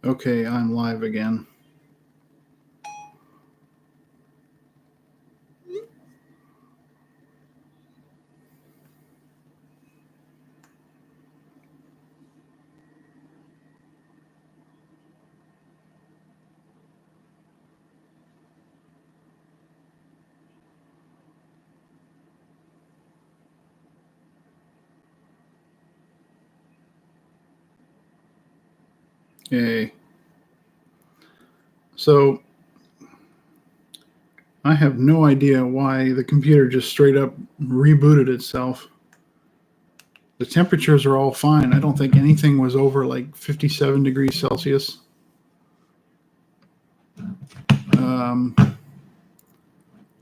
Okay, I'm live again. Yay. So I have no idea why the computer just straight up rebooted itself. The temperatures are all fine. I don't think anything was over like 57 degrees Celsius.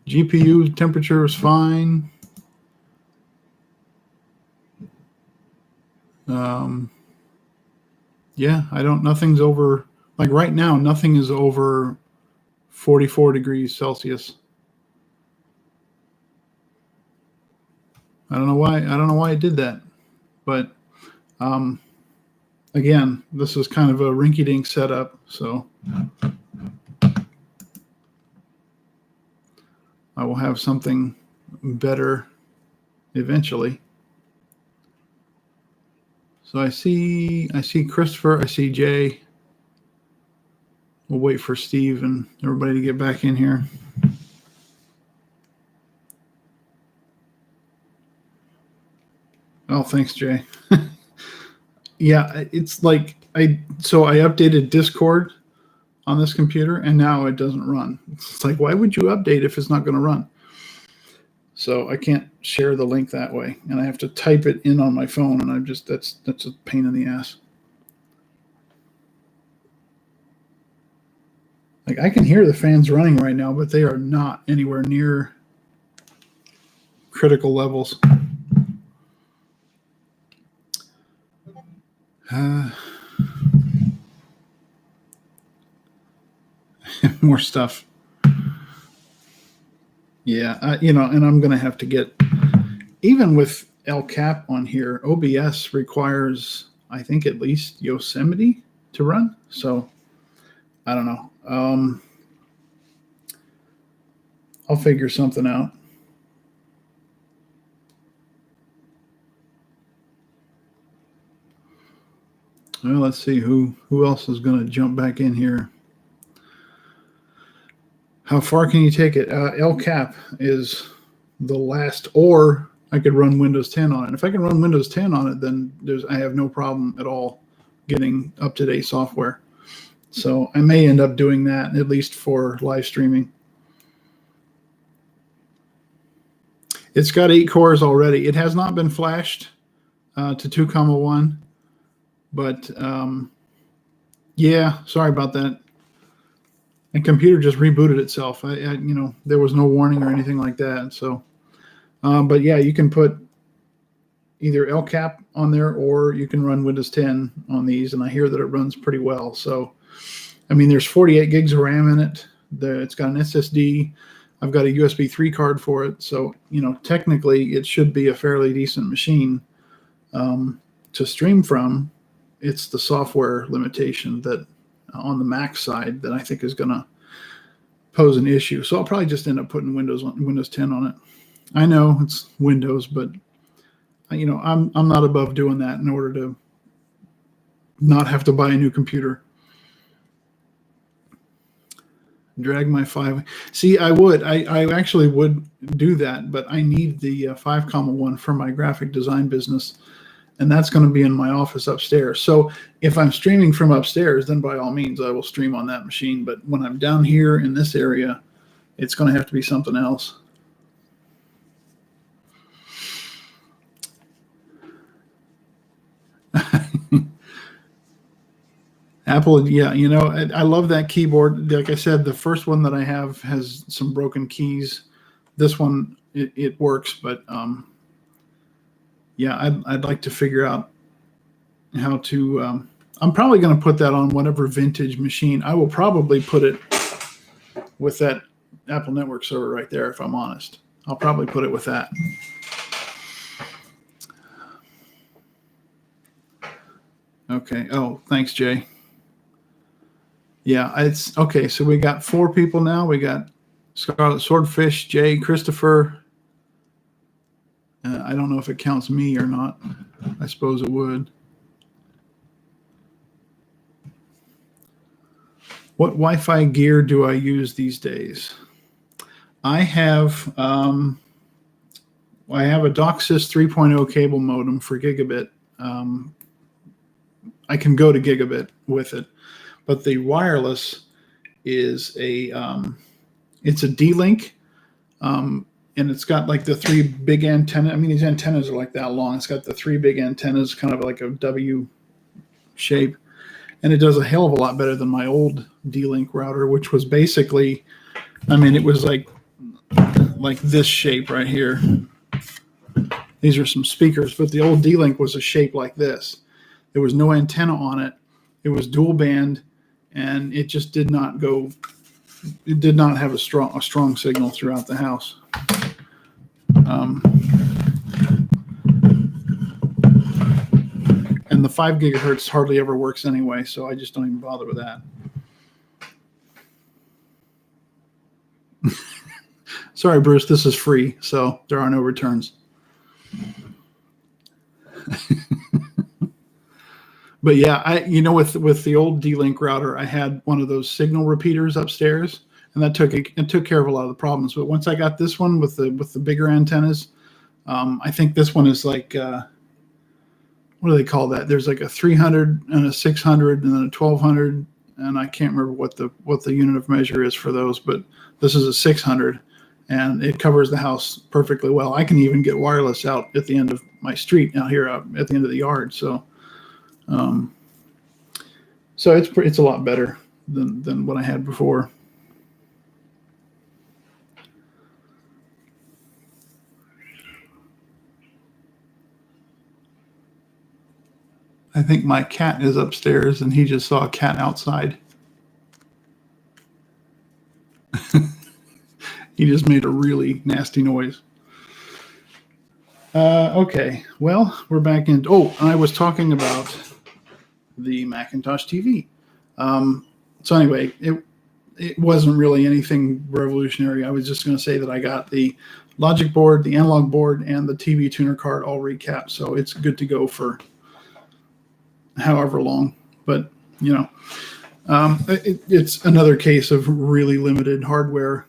GPU temperature is fine. Yeah, nothing's over, like right now, nothing is over 44 degrees Celsius. I don't know why it did that. But again, this is kind of a rinky-dink setup, so I will have something better eventually. So I see Christopher, I see Jay. We'll wait for Steve and everybody to get back in here. Oh, thanks, Jay. Yeah, it's like I updated Discord on this computer and now it doesn't run. It's like, why would you update if it's not going to run? So I can't share the link that way, and I have to type it in on my phone, and that's a pain in the ass. Like I can hear the fans running right now, but they are not anywhere near critical levels. More stuff. Yeah, and I'm going to have to get, even with El Cap on here, OBS requires, I think, at least Yosemite to run. So I don't know. I'll figure something out. Well, let's see who else is going to jump back in here. How far can you take it? El Cap is the last, or I could run Windows 10 on it. If I can run Windows 10 on it, then I have no problem at all getting up-to-date software. So I may end up doing that, at least for live streaming. It's got 8 cores already. It has not been flashed to 2,1, but yeah, sorry about that. And computer just rebooted itself. There was no warning or anything like that. So, but yeah, you can put either El Cap on there, or you can run Windows 10 on these, and I hear that it runs pretty well. So, I mean, there's 48 gigs of RAM in it. It's got an SSD. I've got a USB 3 card for it. So, technically it should be a fairly decent machine to stream from. It's the software limitation that on the Mac side that I think is going to pose an issue. So I'll probably just end up putting Windows 10 on it. I know it's Windows, but I'm not above doing that in order to not have to buy a new computer. Drag my 5. See, I actually would do that, but I need the 5,1 for my graphic design business, and that's going to be in my office upstairs. So if I'm streaming from upstairs, then by all means, I will stream on that machine. But when I'm down here in this area, it's going to have to be something else. Apple, yeah, I love that keyboard. Like I said, the first one that I have has some broken keys. This one, it works, but yeah, I'd like to figure out how to. I'm probably going to put that on whatever vintage machine. I will probably put it with that Apple Network server right there, if I'm honest. I'll probably put it with that. Okay. Oh, thanks, Jay. Yeah, it's okay. So we got 4 people now. We got Scarlet Swordfish, Jay, Christopher. I don't know if it counts me or not. I suppose it would. What Wi-Fi gear do I use these days? I have a DOCSIS 3.0 cable modem for gigabit. I can go to gigabit with it, but the wireless is it's a D-Link, and it's got like the 3 big antennas. I mean, these antennas are like that long. It's got the 3 big antennas, kind of like a W shape, and it does a hell of a lot better than my old D-Link router, which was basically, I mean, it was like this shape right here. These are some speakers, but the old D-Link was a shape like this. There was no antenna on it. It was dual band, and it just did not go. It did not have a strong signal throughout the house. And the 5 gigahertz hardly ever works anyway, so I just don't even bother with that. Sorry, Bruce, this is free, so there are no returns. But yeah, with the old D-Link router, I had one of those signal repeaters upstairs, and that took care of a lot of the problems. But once I got this one with the bigger antennas, I think this one is like what do they call that? There's like a 300 and a 600 and then a 1200, and I can't remember what the unit of measure is for those, but this is a 600, and it covers the house perfectly well. I can even get wireless out at the end of my street out here at the end of the yard. So it's a lot better than what I had before. I think my cat is upstairs, and he just saw a cat outside. He just made a really nasty noise. Okay, well, we're back in. Oh, I was talking about the Macintosh TV. So anyway, it wasn't really anything revolutionary. I was just going to say that I got the logic board, the analog board, and the TV tuner card all recapped, so it's good to go for however long. But it's another case of really limited hardware.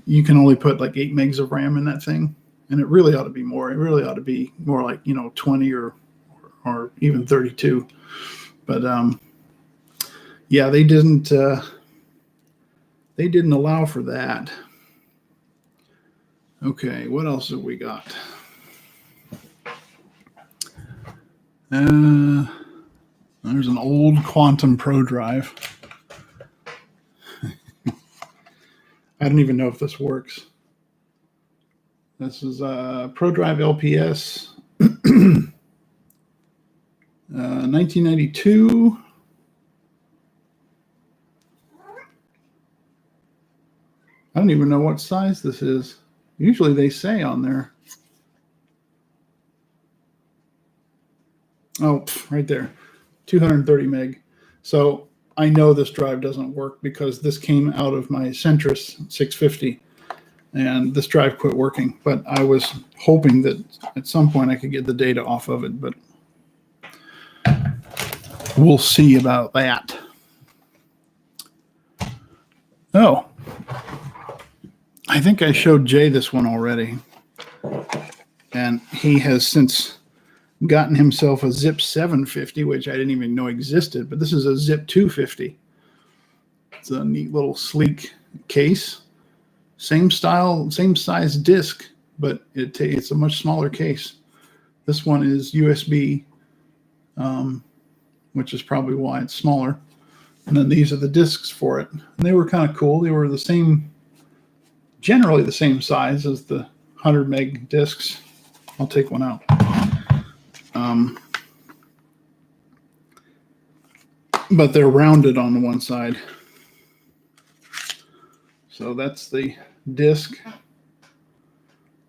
You can only put like 8 megs of RAM in that thing, and it really ought to be more. It really ought to be more like 20 or even 32. But yeah, they didn't allow for that. Okay, what else have we got? There's an old Quantum Pro drive. I don't even know if this works. This is Pro Drive LPS, 1992. I don't even know what size this is. Usually they say on there. Oh, right there, 230 meg. So I know this drive doesn't work because this came out of my Centrus 650, and this drive quit working. But I was hoping that at some point I could get the data off of it, but we'll see about that. Oh, I think I showed Jay this one already, and he has since gotten himself a Zip 750, which I didn't even know existed, but this is a Zip 250. It's a neat little sleek case. Same style, same size disc, but it's a much smaller case. This one is USB, which is probably why it's smaller. And then these are the discs for it. And they were kind of cool. They were the same, generally the same size as the 100 meg discs. I'll take one out. But they're rounded on the one side. So that's the disc,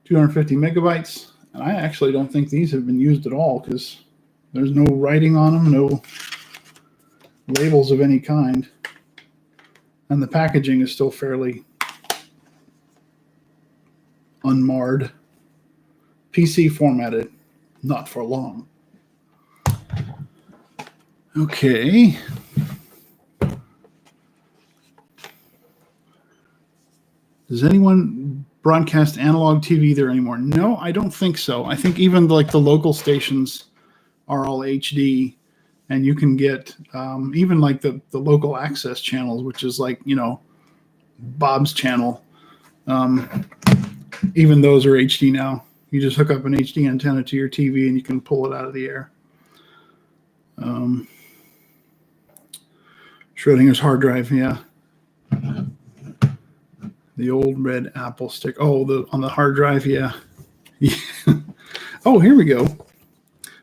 250 megabytes. And I actually don't think these have been used at all because there's no writing on them, no labels of any kind. And the packaging is still fairly unmarred. PC formatted, not for long. Okay. Does anyone broadcast analog TV there anymore? No, I don't think so. I think even like the local stations are all HD, and you can get even like the local access channels, which is like, you know, Bob's channel. Even those are HD now. You just hook up an HD antenna to your TV and you can pull it out of the air. Schrodinger's hard drive, yeah. The old red Apple stick. Oh, on the hard drive, yeah. Oh, here we go.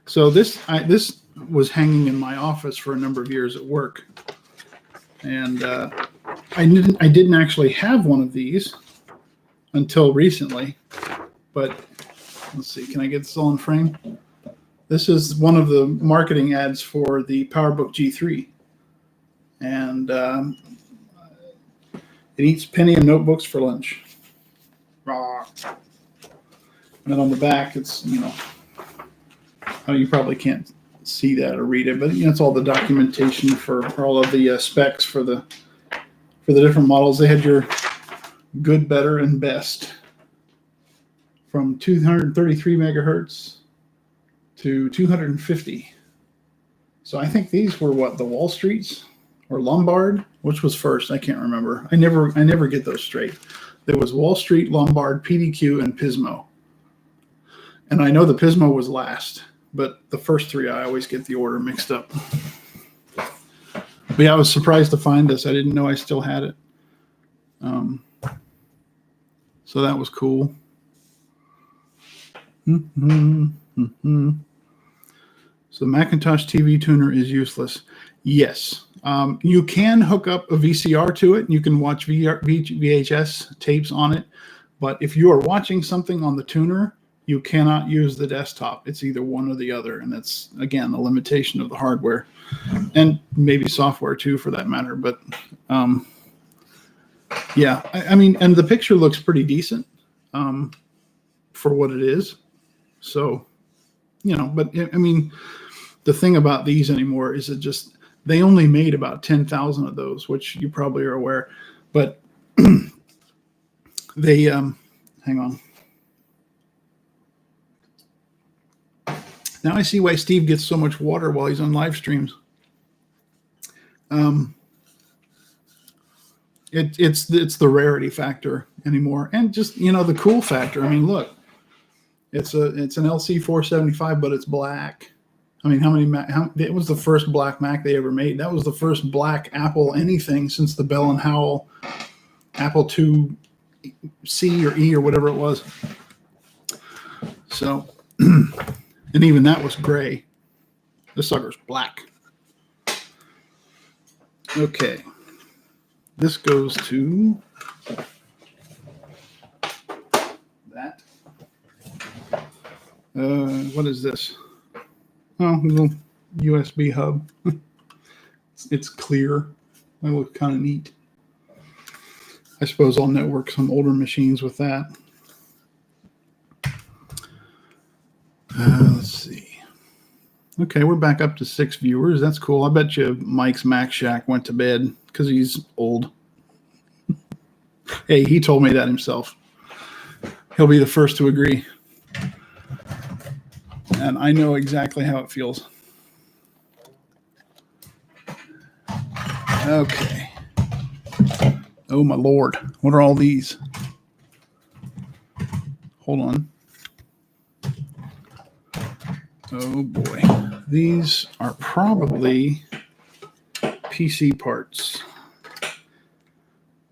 So this was hanging in my office for a number of years at work, and I didn't actually have one of these until recently. But let's see, can I get this all in frame? This is one of the marketing ads for the PowerBook G3, and it eats Pentium notebooks for lunch. And then on the back, it's, you know, oh, you probably can't see that or read it, but you know, it's all the documentation for all of the specs for the different models. They had your good, better, and best from 233 megahertz to 250. So I think these were what, the Wall Streets or Lombard? Which was first? I can't remember. I never get those straight. There was Wall Street, Lombard, PDQ, and Pismo. And I know the Pismo was last, but the first three I always get the order mixed up. But yeah, I was surprised to find this. I didn't know I still had it. So that was cool. So the Macintosh TV tuner is useless. Yes. You can hook up a VCR to it. You can watch VHS tapes on it. But if you are watching something on the tuner, you cannot use the desktop. It's either one or the other. And that's, again, a limitation of the hardware. And maybe software, too, for that matter. But, yeah. I mean, and the picture looks pretty decent for what it is. So, you know, but, I mean, the thing about these anymore is it just... They only made about 10,000 of those, which you probably are aware. But they, hang on. Now I see why Steve gets so much water while he's on live streams. It's the rarity factor anymore, and just, you know, the cool factor. I mean, look, it's an LC475, but it's black. I mean, it was the first black Mac they ever made. That was the first black Apple anything since the Bell and Howell Apple II C or E or whatever it was. So, and even that was gray. This sucker's black. Okay. This goes to that. What is this? Oh, a little USB hub. It's clear. That looks kind of neat. I suppose I'll network some older machines with that. Let's see. Okay, we're back up to 6 viewers. That's cool. I bet you Mike's Mac Shack went to bed because he's old. Hey, he told me that himself. He'll be the first to agree. And I know exactly how it feels. Okay. Oh, my Lord. What are all these? Hold on. Oh, boy. These are probably PC parts.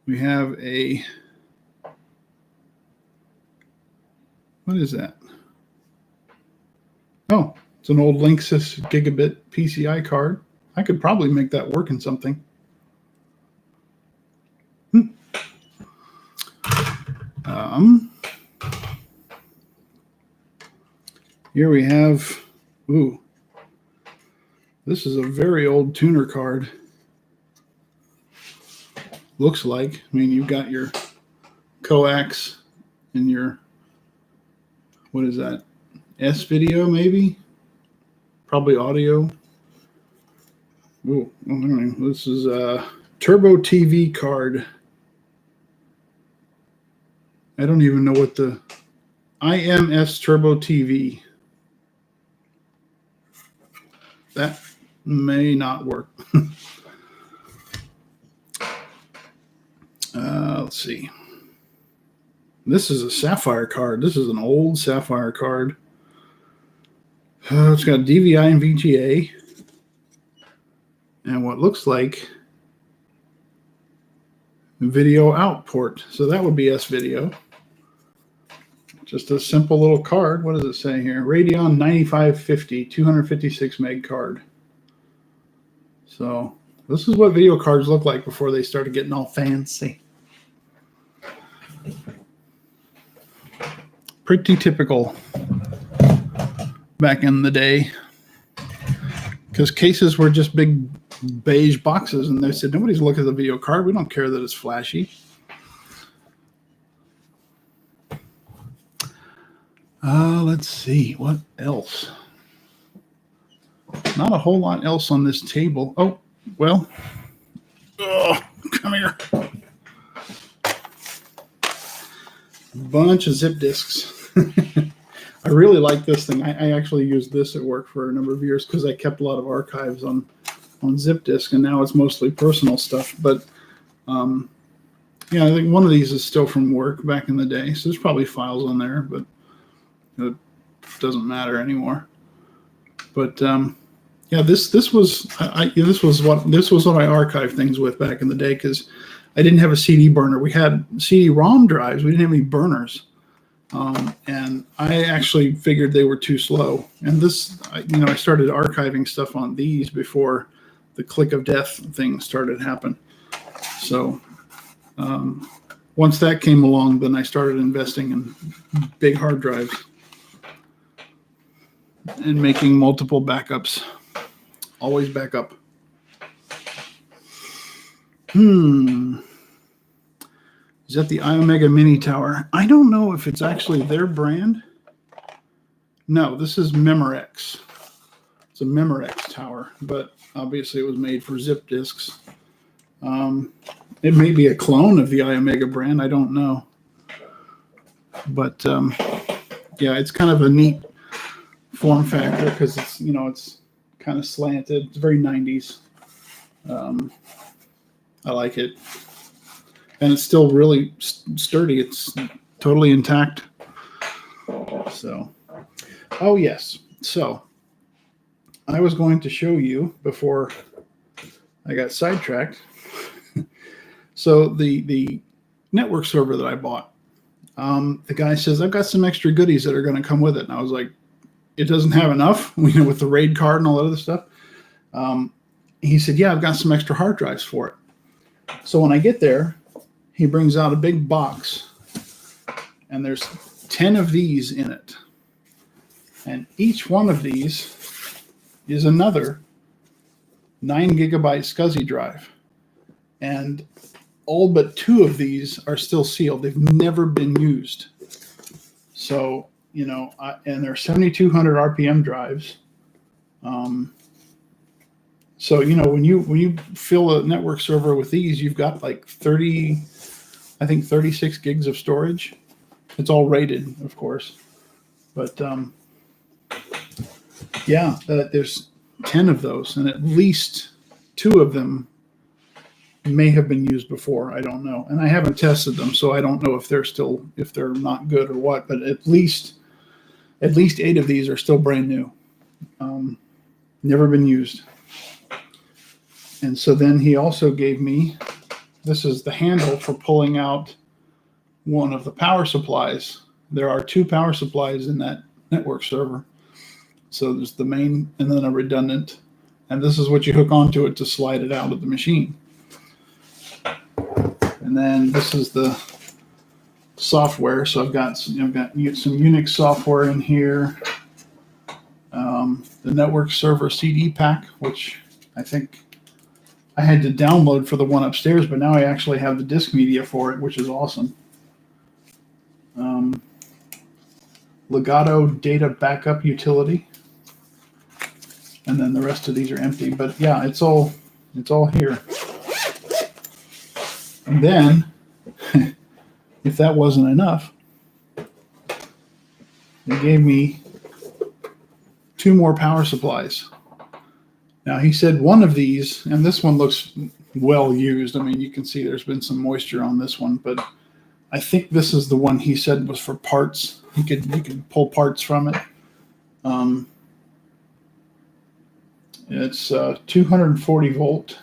We have a... What is that? Oh, it's an old Linksys gigabit PCI card. I could probably make that work in something. Here we have, ooh, this is a very old tuner card. looks like. I mean, you've got your coax and your, what is that? S video, maybe? Probably audio. Ooh, this is a Turbo TV card. I don't even know what the IMS Turbo TV. That may not work. Let's see. This is a Sapphire card. This is an old Sapphire card. It's got DVI and VGA. And what looks like video out port. So that would be S-Video. Just a simple little card. What does it say here? Radeon 9550, 256 meg card. So this is what video cards look like before they started getting all fancy. Pretty typical back in the day. Because cases were just big beige boxes, and they said, nobody's looking at the video card. We don't care that it's flashy. Let's see. What else? Not a whole lot else on this table. Oh, well. Oh, come here. Bunch of zip disks. I really like this thing. I actually used this at work for a number of years because I kept a lot of archives on zip disk, and now it's mostly personal stuff. But yeah, I think one of these is still from work back in the day, so there's probably files on there, but it doesn't matter anymore. But yeah, this was what I archived things with back in the day because I didn't have a CD burner. We had CD-ROM drives. We didn't have any burners. And I actually figured they were too slow. And this, I started archiving stuff on these before the click of death thing started happening. So once that came along, then I started investing in big hard drives and making multiple backups. Always backup. Is that the iOmega Mini Tower? I don't know if it's actually their brand. No, this is Memorex. It's a Memorex tower, but obviously it was made for zip disks. It may be a clone of the iOmega brand. I don't know. But yeah, it's kind of a neat form factor because it's, it's kind of slanted. It's very 90s. I like it. And it's still really sturdy. It's totally intact. So, oh yes. So, I was going to show you before I got sidetracked. So the network server that I bought, the guy says, I've got some extra goodies that are going to come with it. And I was like, it doesn't have enough, with the RAID card and all that other stuff. He said, yeah, I've got some extra hard drives for it. So when I get there, he brings out a big box, and there's 10 of these in it. And each one of these is another 9 gigabyte SCSI drive. And all but 2 of these are still sealed. They've never been used. So, and they're 7,200 RPM drives. So, when you fill a network server with these, you've got like 36 gigs of storage. It's all rated, of course. But yeah, there's 10 of those, and at least 2 of them may have been used before. I don't know. And I haven't tested them, so I don't know if they're not good or what, but at least 8 of these are still brand new. Never been used. And so then he also gave me, this is the handle for pulling out one of the power supplies. There are 2 power supplies in that network server. So there's the main and then a redundant. And this is what you hook onto it to slide it out of the machine. And then this is the software. So I've got some Unix software in here. The network server CD pack, which I think I had to download for the one upstairs, but now I actually have the disk media for it, which is awesome. Legato data backup utility, and then the rest of these are empty. But yeah, it's all here. And then, if that wasn't enough, they gave me 2 more power supplies. Now, he said one of these, and this one looks well used. I mean, you can see there's been some moisture on this one, but I think this is the one he said was for parts. You could pull parts from it. It's 240 volt.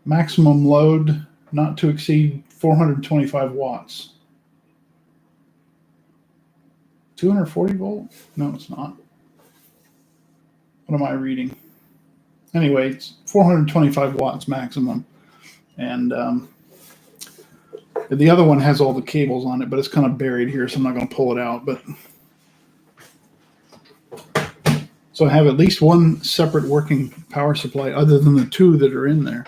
Maximum load not to exceed 425 watts. 240 volt? No, it's not. What am I reading? Anyway, it's 425 watts maximum. And the other one has all the cables on it, but it's kind of buried here, so I'm not going to pull it out. But so I have at least one separate working power supply other than the 2 that are in there.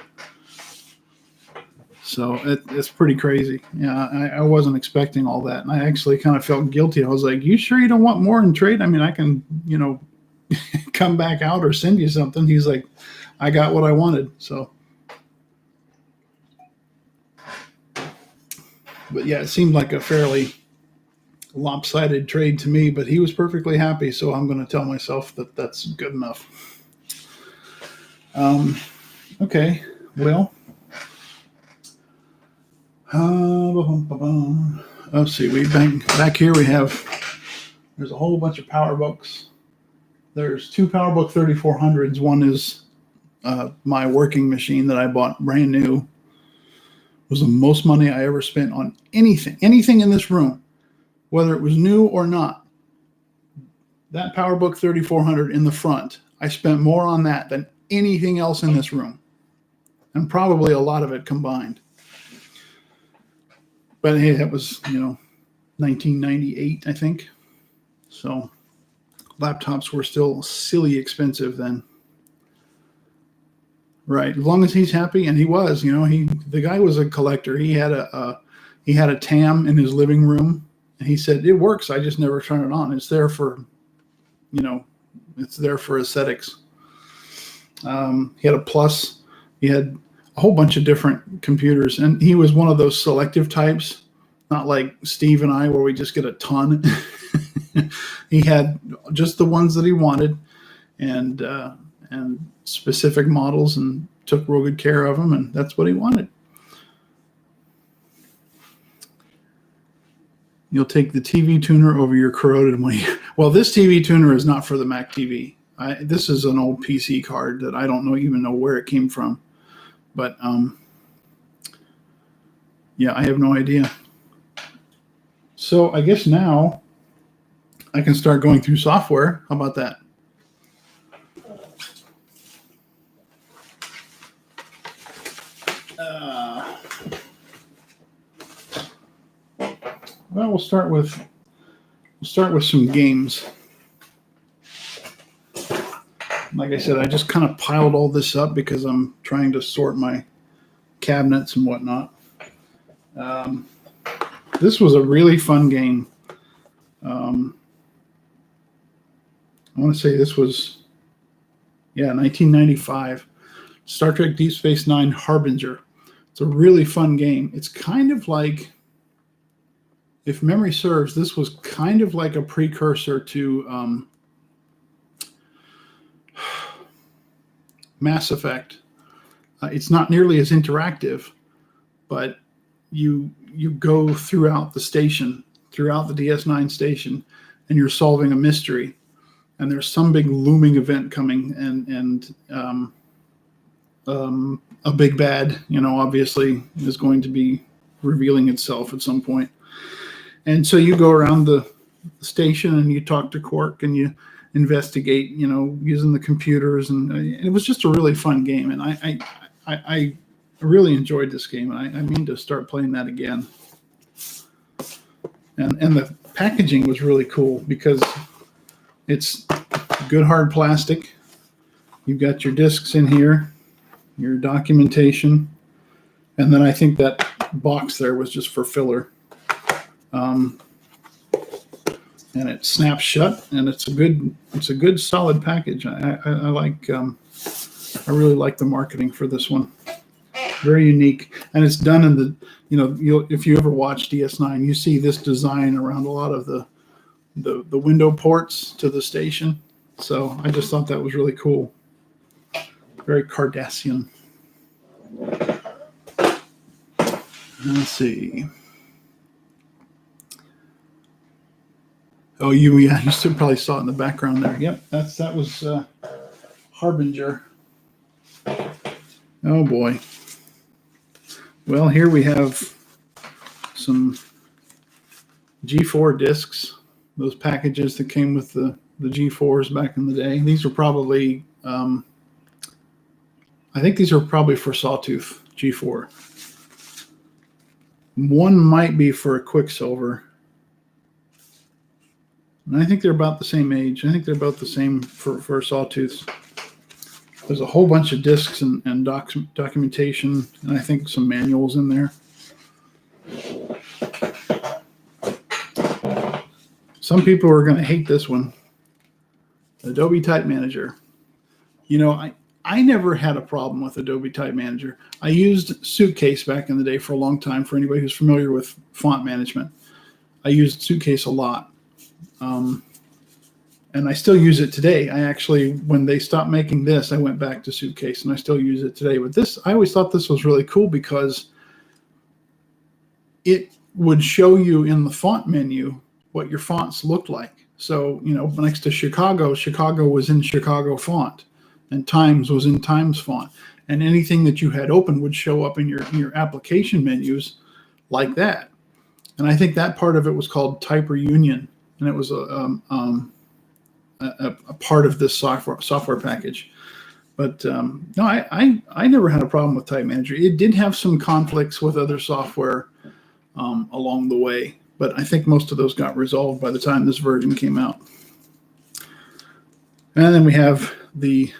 So it's pretty crazy. Yeah, I wasn't expecting all that. And I actually kind of felt guilty. I was like, you sure you don't want more in trade? I mean, I can, come back out or send you something. He's like, I got what I wanted. So, but yeah, it seemed like a fairly lopsided trade to me, but he was perfectly happy. So I'm going to tell myself that that's good enough. Okay, well, let's see. We back here. There's a whole bunch of PowerBooks. There's 2 PowerBook 3400s. One is my working machine that I bought brand new. It was the most money I ever spent on anything in this room, whether it was new or not. That PowerBook 3400 in the front, I spent more on that than anything else in this room, and probably a lot of it combined. But hey, that was 1998, I think. So laptops were still silly expensive then. Right. As long as he's happy, and he was, the guy was a collector. He had a TAM in his living room, and he said, it works. I just never turn it on. It's there for, it's there for aesthetics. He had a Plus. He had a whole bunch of different computers, and he was one of those selective types, not like Steve and I, where we just get a ton. He had just the ones that he wanted, and specific models, and took real good care of them, and that's what he wanted. You'll take the TV tuner over your corroded one. Well, this TV tuner is not for the Mac TV. This is an old PC card that I don't even know where it came from. But yeah, I have no idea. So I guess now I can start going through software. How about that? Well, we'll start with some games. Like I said, I just kind of piled all this up because I'm trying to sort my cabinets and whatnot. This was a really fun game. I want to say this was, 1995. Star Trek Deep Space Nine Harbinger. It's a really fun game. It's kind of like, if memory serves, this was kind of like a precursor to Mass Effect. It's not nearly as interactive, but you go throughout the station, throughout the DS9 station, and you're solving a mystery. And there's some big looming event coming, and a big bad, obviously is going to be revealing itself at some point. And so you go around the station and you talk to Quark and you investigate, using the computers, and it was just a really fun game. And I really enjoyed this game, and I mean to start playing that again. And the packaging was really cool because it's good hard plastic. You've got your discs in here. your documentation, and then I think that box there was just for filler. And it snaps shut, and it's a good solid package. I like I really like the marketing for this one. Very unique, and it's done in the if you ever watch DS9, you see this design around a lot of the window ports to the station. So I just thought that was really cool. Very Cardassian. Let's see. Oh, you still probably saw it in the background there. Yep, that was Harbinger. Oh boy. Well, here we have some G4 discs. Those packages that came with the G4s back in the day. These are probably, I think these are probably for Sawtooth G4. One might be for a Quicksilver. And I think they're about the same age. I think they're about the same for Sawtooths. There's a whole bunch of discs and documentation, and I think some manuals in there. Some people are going to hate this one. Adobe Type Manager. I never had a problem with Adobe Type Manager. I used Suitcase back in the day for a long time. For anybody who's familiar with font management, I used Suitcase a lot. And I still use it today. I actually, when they stopped making this, I went back to Suitcase, and I still use it today. But this, I always thought this was really cool because it would show you in the font menu what your fonts looked like. So, next to Chicago was in Chicago font, and Times was in Times font. And anything that you had open would show up in your application menus like that. And I think that part of it was called Type Reunion, and it was a part of this software package. But no, I never had a problem with Type Manager. It did have some conflicts with other software along the way, but I think most of those got resolved by the time this version came out. And then we have the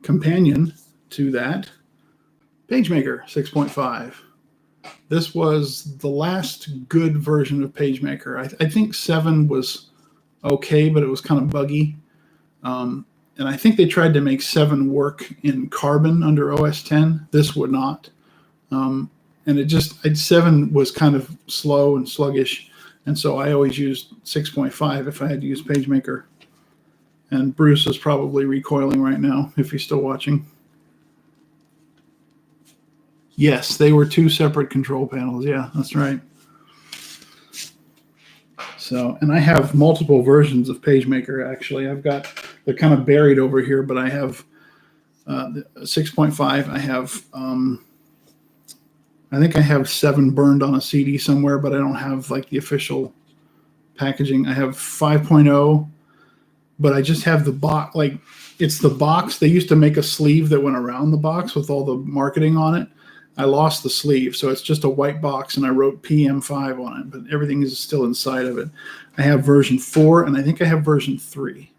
companion to that, PageMaker 6.5. This was the last good version of PageMaker. I think 7 was okay, but it was kind of buggy. And I think they tried to make 7 work in Carbon under OS 10. This would not. And 7 was kind of slow and sluggish. And so I always used 6.5 if I had to use PageMaker. And Bruce is probably recoiling right now if he's still watching. Yes, they were 2 separate control panels. Yeah, that's right. So, and I have multiple versions of PageMaker, actually. They're kind of buried over here, but I have 6.5. I have, I think I have 7 burned on a CD somewhere, but I don't have like the official packaging. I have 5.0, but I just have the box. Like, it's the box. They used to make a sleeve that went around the box with all the marketing on it. I lost the sleeve, so it's just a white box, and I wrote PM5 on it, but everything is still inside of it. I have version 4, and I think I have version 3.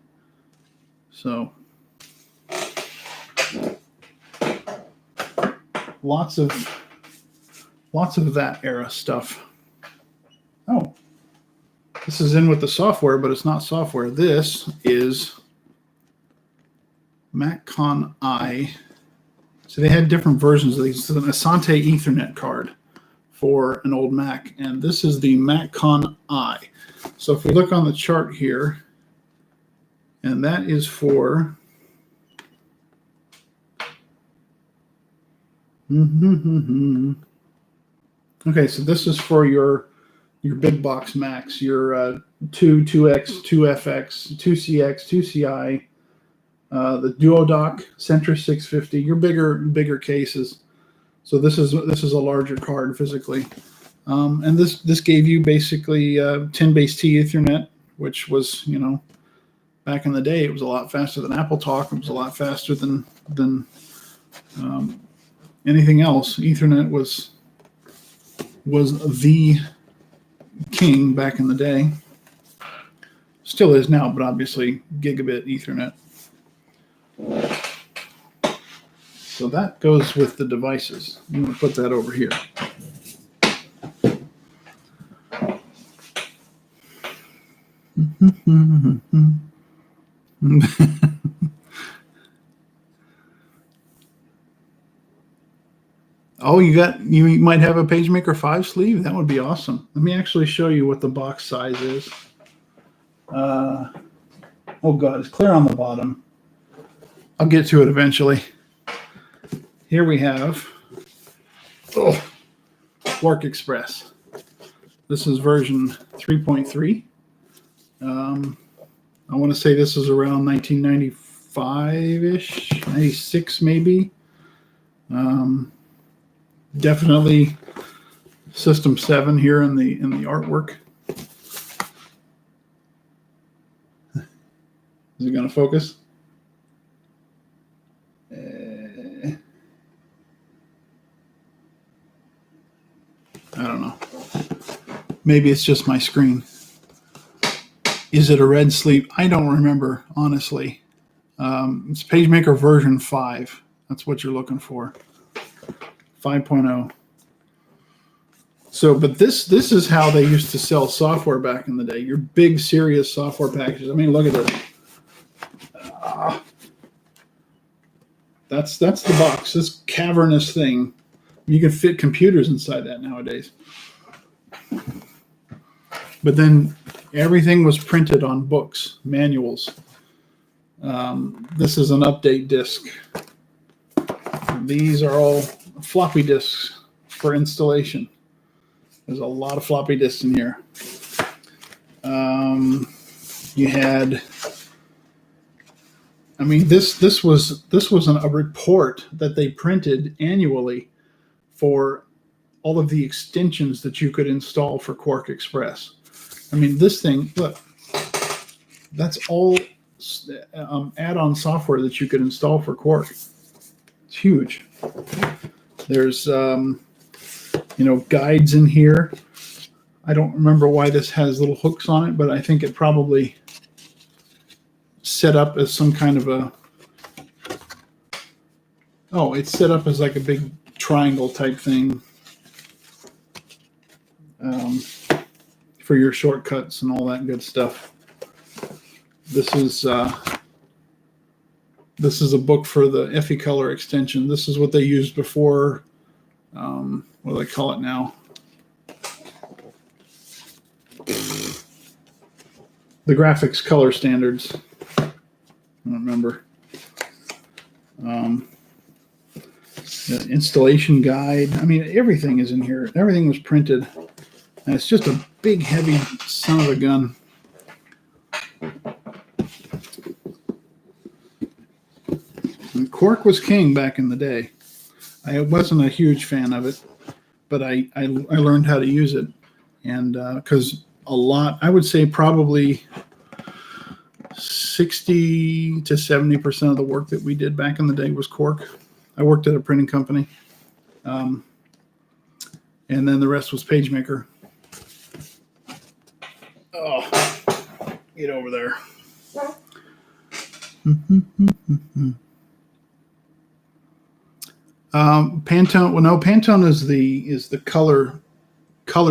So lots of that era stuff. Oh, this is in with the software, but it's not software. This is MacCon I. So they had different versions of these. It's an Asante Ethernet card for an old Mac, and this is the MacCon I. So if we look on the chart here, and that is for okay, so this is for your big box Macs, your 2X, 2FX, 2CX, 2CI, the Duodoc, Centris 650, your bigger cases. So this is a larger card physically, and this gave you basically 10 base T Ethernet, which was, back in the day, it was a lot faster than Apple Talk. It was a lot faster than anything else. Ethernet was the king back in the day. Still is now, but obviously gigabit Ethernet. So that goes with the devices. I'm going to put that over here. Oh, you might have a PageMaker 5 sleeve. That would be awesome. Let me actually show you what the box size is. Oh God, it's clear on the bottom. I'll get to it eventually. Here we have Quark Express. This is version 3.3. I want to say this is around 1995-ish, 96 maybe. Definitely System 7 here in the artwork. Is it going to focus? I don't know. Maybe it's just my screen. Is it a red sleeve? I don't remember, honestly. It's PageMaker version 5. That's what you're looking for. 5.0. So, but this is how they used to sell software back in the day. Your big, serious software packages. I mean, look at this. That's the box. This cavernous thing. You can fit computers inside that nowadays. But then everything was printed on books, manuals. This is an update disk. These are all floppy disks for installation. There's a lot of floppy disks in here. You had, I mean, this was a report that they printed annually for all of the extensions that you could install for Quark Express. I mean, this thing, look, that's all add-on software that you could install for Quark. It's huge. There's, guides in here. I don't remember why this has little hooks on it, but I think it probably set up as some kind of a, it's set up as like a big triangle type thing for your shortcuts and all that good stuff. This is a book for the FE Color extension. This is what they used before. What do they call it now? The graphics color standards. I don't remember. The installation guide. I mean, everything is in here. Everything was printed. And it's just a big, heavy son of a gun. And Quark was king back in the day. I wasn't a huge fan of it, but I learned how to use it. And because I would say probably 60 to 70% of the work that we did back in the day was Quark. I worked at a printing company. And then the rest was PageMaker. Oh, get over there. Pantone. Well, no, Pantone is the color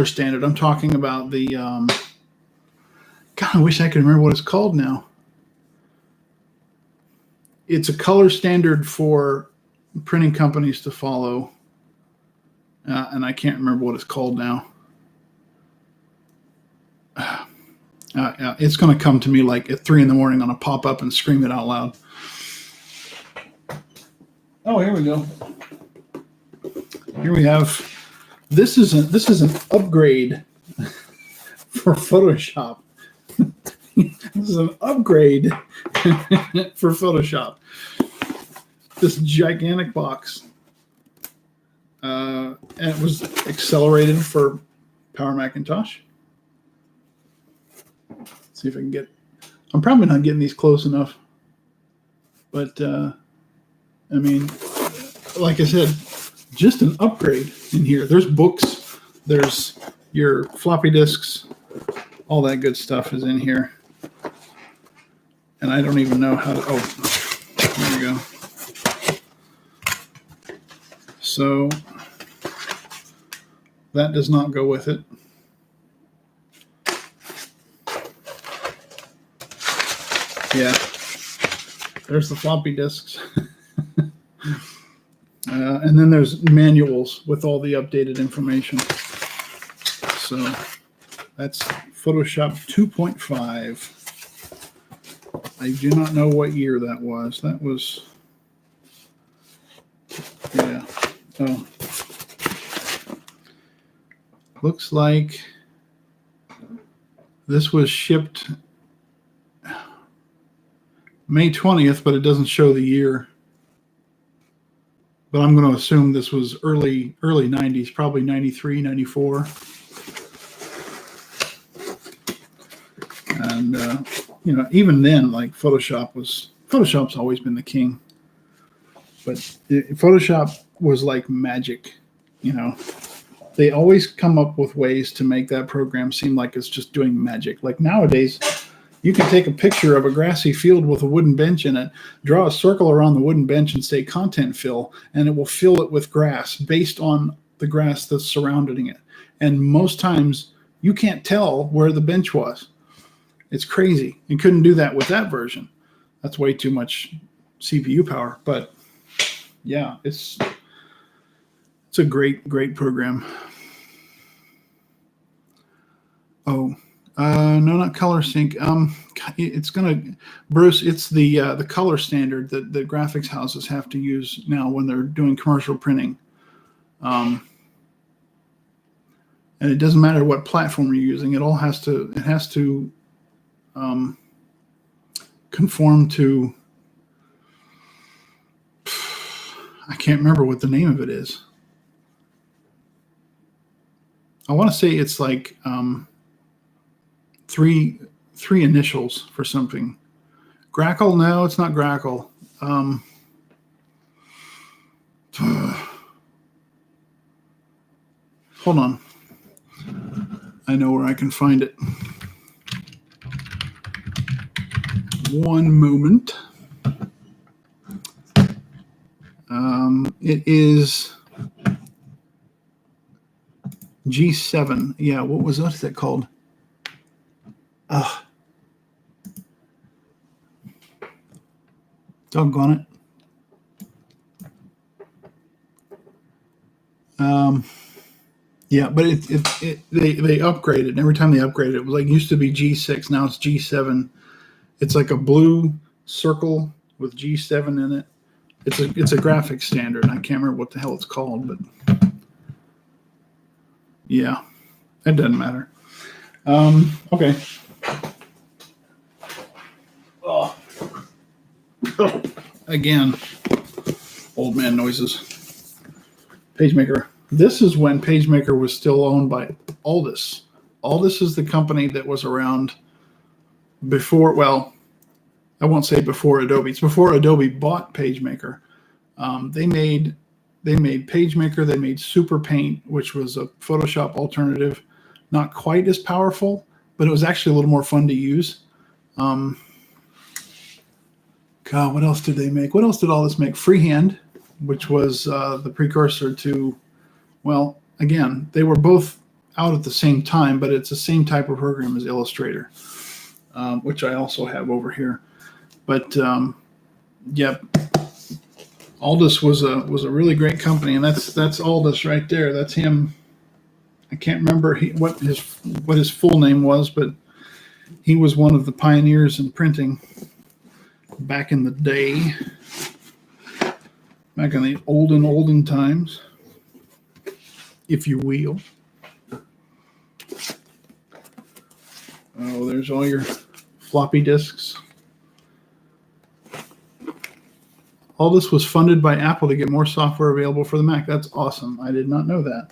standard. I'm talking about the. God, I wish I could remember what it's called now. It's a color standard for printing companies to follow, and I can't remember what it's called now. It's going to come to me like at 3 a.m. on a pop-up and scream it out loud. Oh, here we go. Here we have. This is an upgrade for Photoshop. This is an upgrade for Photoshop. This gigantic box. And it was accelerated for Power Macintosh. Let's see if I can get. I'm probably not getting these close enough. But, I mean, like I said, just an upgrade in here. There's books. There's your floppy disks. All that good stuff is in here. And I don't even know how to. Oh, there you go. So that does not go with it. Yeah, there's the floppy disks. And then there's manuals with all the updated information. So that's Photoshop 2.5. I do not know what year that was. That was, yeah. Oh, looks like this was shipped May 20th, but it doesn't show the year. But I'm going to assume this was early 90s, probably 93, 94. And, you know, even then, like Photoshop's always been the king. But Photoshop was like magic, you know. They always come up with ways to make that program seem like it's just doing magic. Like nowadays, you can take a picture of a grassy field with a wooden bench in it, draw a circle around the wooden bench and say content fill, and it will fill it with grass based on the grass that's surrounding it. And most times you can't tell where the bench was. It's crazy. You couldn't do that with that version. That's way too much CPU power. But yeah, it's a great program. Oh. No, not color sync. It's Bruce. It's the color standard that the graphics houses have to use now when they're doing commercial printing. And it doesn't matter what platform you're using. It has to conform to. I can't remember what the name of it is. I want to say it's like. Three initials for something. Grackle? No, it's not Grackle. Hold on. I know where I can find it. One moment. It is G7. Yeah, what is that called? Doggone it. Yeah, but they upgraded. And every time they upgraded, it was like used to be G6. Now it's G7. It's like a blue circle with G7 in it. It's a graphics standard. I can't remember what the hell it's called, but yeah, it doesn't matter. Okay. Oh. Again, old man noises. PageMaker. This is when PageMaker was still owned by Aldus. Aldus is the company that was around before, well, I won't say before Adobe. It's before Adobe bought PageMaker. They made PageMaker. They made Super Paint, which was a Photoshop alternative. Not quite as powerful, but it was actually a little more fun to use. God, what else did they make? What else did Aldus make? Freehand, which was the precursor to, well, again, they were both out at the same time, but it's the same type of program as Illustrator, which I also have over here. But yep, Aldus was a really great company, and that's Aldus right there. That's him. I can't remember what his full name was, but he was one of the pioneers in printing back in the day, back in the olden times, if you will. Oh, there's all your floppy disks. All this was funded by Apple to get more software available for the Mac. That's awesome. I did not know that.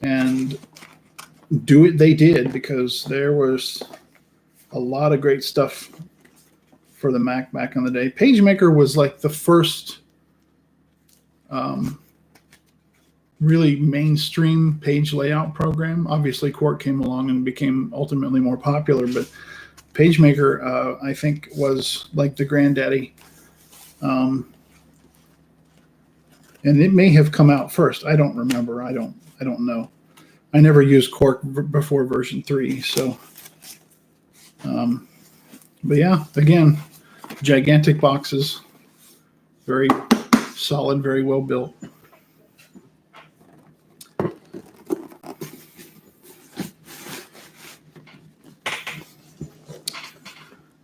And do it they did, because there was a lot of great stuff for the Mac back in the day. PageMaker was like the first really mainstream page layout program. Obviously, Quark came along and became ultimately more popular, but PageMaker, I think, was like the granddaddy. And it may have come out first. I don't remember. I don't know. I never used Quark before version 3. So, but yeah, again, gigantic boxes, very solid, very well built.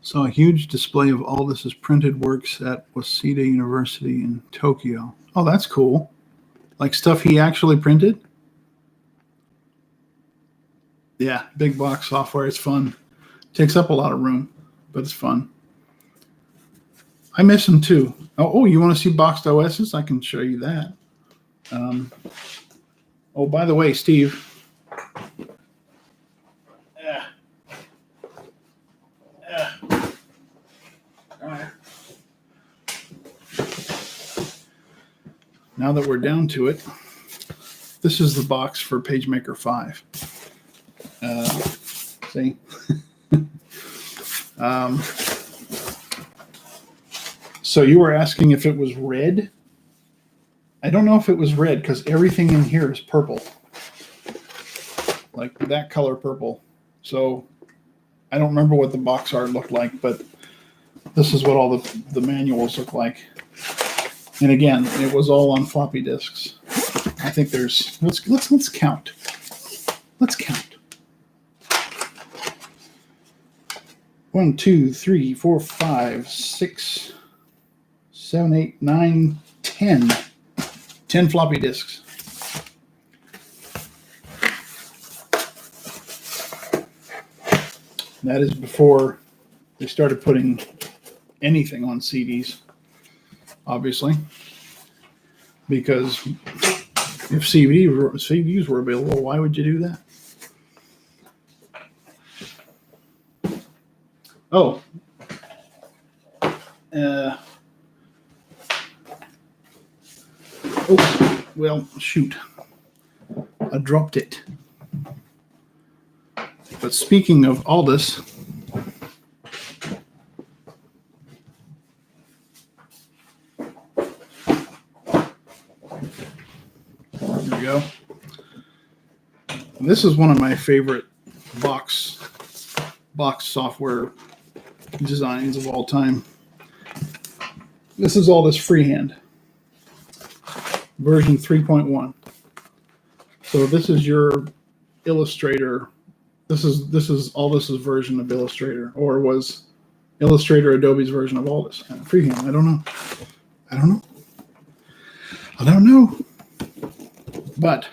Saw a huge display of Aldous' printed works at Waseda University in Tokyo. Oh, that's cool. Like stuff he actually printed? Yeah, big box software. It's fun. Takes up a lot of room, but it's fun. I miss them too. Oh, you want to see boxed OSs? I can show you that. Oh, by the way, Steve. Now that we're down to it, this is the box for PageMaker 5. See? So you were asking if it was red. I don't know if it was red because everything in here is purple. Like that color purple. So I don't remember what the box art looked like, but this is what all the manuals look like. And again, it was all on floppy disks. I think there's let's count. Let's count. 1, 2, 3, 4, 5, 6, 7, 8, 9, 10. 10 floppy disks. That is before they started putting anything on CDs, obviously, because if CDs were available, why would you do that? Oh, well, shoot, I dropped it. But speaking of Aldous, here we go. This is one of my favorite box software designs of all time. This is Aldous freehand, version 3.1. So this is your Illustrator. This is Aldous' version of Illustrator, or was Illustrator Adobe's version of Aldous freehand? I don't know. But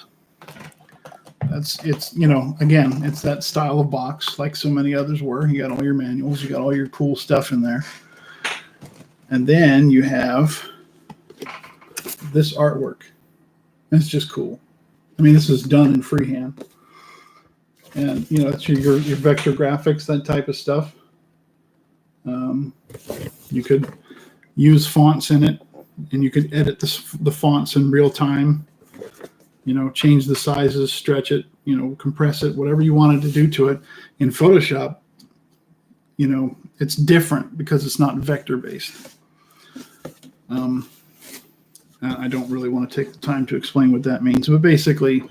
it's again, it's that style of box like so many others were. You got all your manuals, you got all your cool stuff in there. And then you have this artwork. It's just cool. I mean, this is done in freehand. And, it's your vector graphics, that type of stuff. You could use fonts in it, and you could edit the fonts in real time. Change the sizes, stretch it, compress it, whatever you wanted to do to it. In Photoshop, it's different because it's not vector-based. I don't really want to take the time to explain what that means, but basically,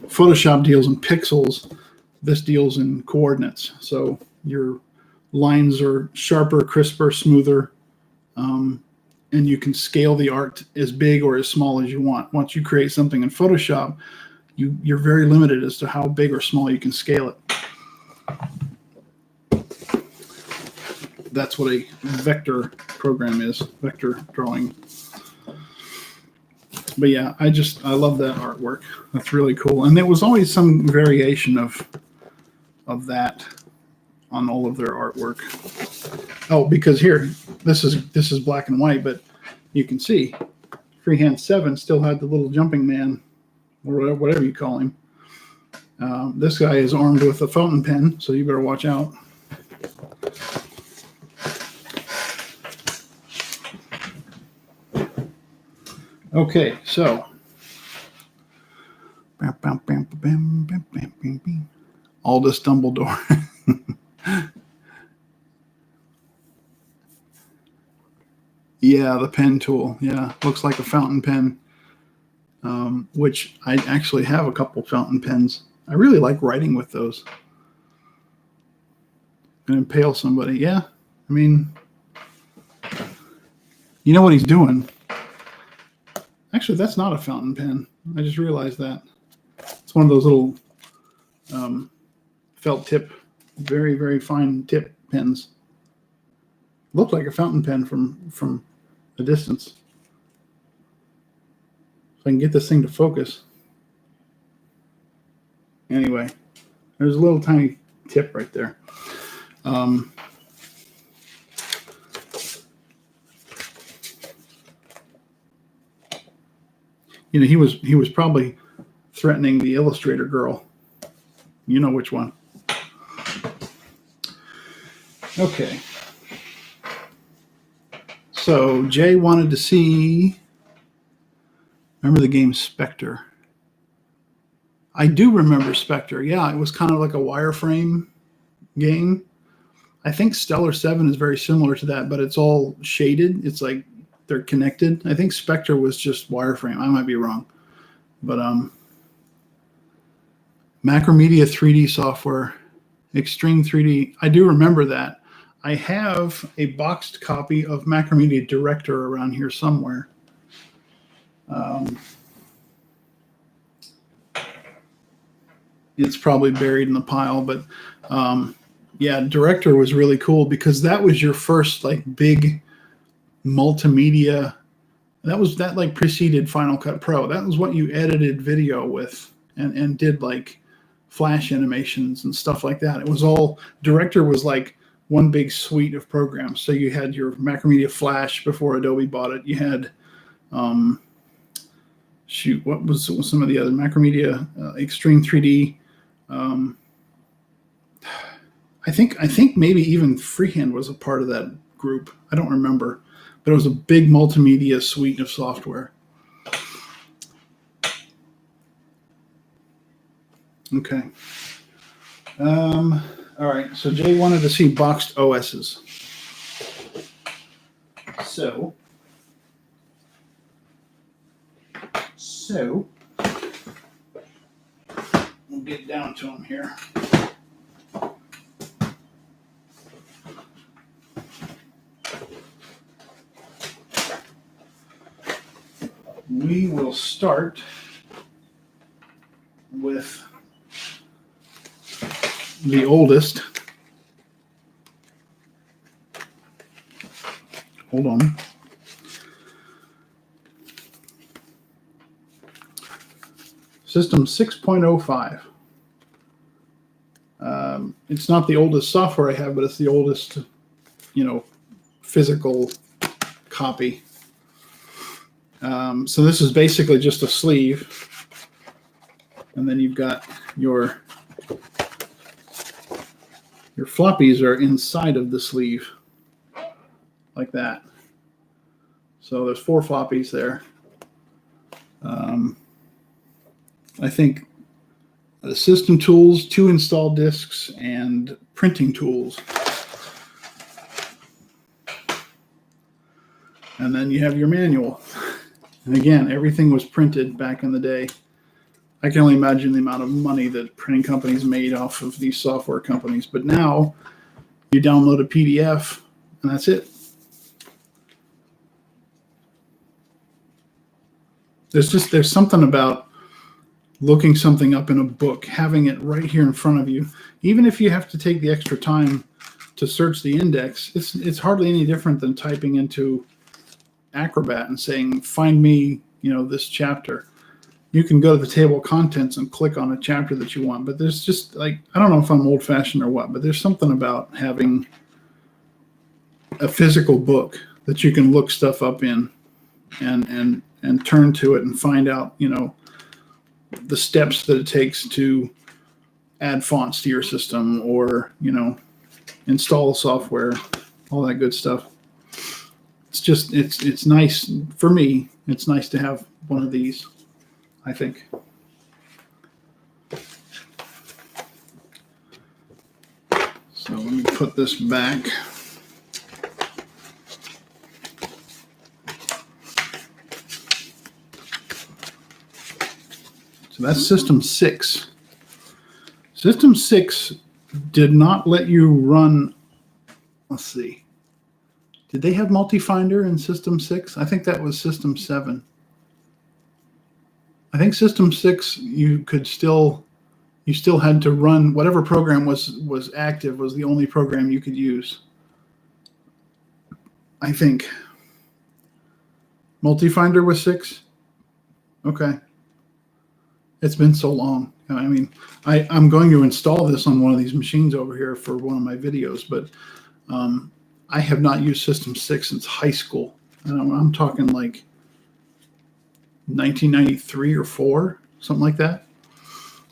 Photoshop deals in pixels. This deals in coordinates. So your lines are sharper, crisper, smoother, and you can scale the art as big or as small as you want. Once you create something in Photoshop, you're very limited as to how big or small you can scale it. That's what a vector program is, vector drawing. But yeah, I love that artwork. That's really cool. And there was always some variation of that on all of their artwork. Oh, because here, this is black and white, but you can see Freehand 7 still had the little jumping man, or whatever you call him. This guy is armed with a fountain pen, so you better watch out. Okay, so Aldous Dumbledore. Yeah, the pen tool. Yeah, looks like a fountain pen, which I actually have a couple fountain pens. I really like writing with those. And impale somebody. Yeah, I mean, you know what he's doing. Actually, that's not a fountain pen. I just realized that. It's one of those little felt tip, very, very fine tip pens. Looked like a fountain pen from a distance. If I can get this thing to focus. Anyway, there's a little tiny tip right there. You know, he was probably threatening the Illustrator girl. You know which one. Okay. So Jay wanted to see. Remember the game Spectre? I do remember Spectre. Yeah, it was kind of like a wireframe game. I think Stellar 7 is very similar to that, but it's all shaded. It's like they're connected. I think Spectre was just wireframe. I might be wrong. But Macromedia 3D software, Extreme 3D. I do remember that. I have a boxed copy of Macromedia Director around here somewhere. It's probably buried in the pile, but yeah, Director was really cool because that was your first like big multimedia. That like preceded Final Cut Pro. That was what you edited video with and did like flash animations and stuff like that. It was all Director was like one big suite of programs. So you had your Macromedia Flash before Adobe bought it. You had what was some of the other Macromedia Extreme 3D. I think maybe even Freehand was a part of that group. I don't remember, but it was a big multimedia suite of software. Okay. All right. So Jay wanted to see boxed OSs. So we'll get down to them here. We will start with the oldest. Hold on. System 6.05. It's not the oldest software I have, but it's the oldest, physical copy. So this is basically just a sleeve. And then you've got your floppies are inside of the sleeve like that. So there's 4 floppies there. I think the system tools, 2 install disks, and printing tools. And then you have your manual. And again, everything was printed back in the day. I can only imagine the amount of money that printing companies made off of these software companies. But now you download a PDF and that's it. There's something about looking something up in a book, having it right here in front of you. Even if you have to take the extra time to search the index, it's hardly any different than typing into Acrobat and saying, find me, this chapter. You can go to the table of contents and click on a chapter that you want. But there's just I don't know if I'm old fashioned or what, but there's something about having a physical book that you can look stuff up in and turn to it and find out, the steps that it takes to add fonts to your system or, install software, all that good stuff. It's nice for me. It's nice to have one of these, I think. So let me put this back. So that's System 6. System 6 did not let you run, let's see. Did they have multi-finder in System 6? I think that was System 7. I think System 6 you still had to run whatever program was active was the only program you could use. I think. Multi-finder was 6? Okay. It's been so long. I mean, I'm going to install this on one of these machines over here for one of my videos, but I have not used System 6 since high school. I'm talking like 1993 or 4, something like that.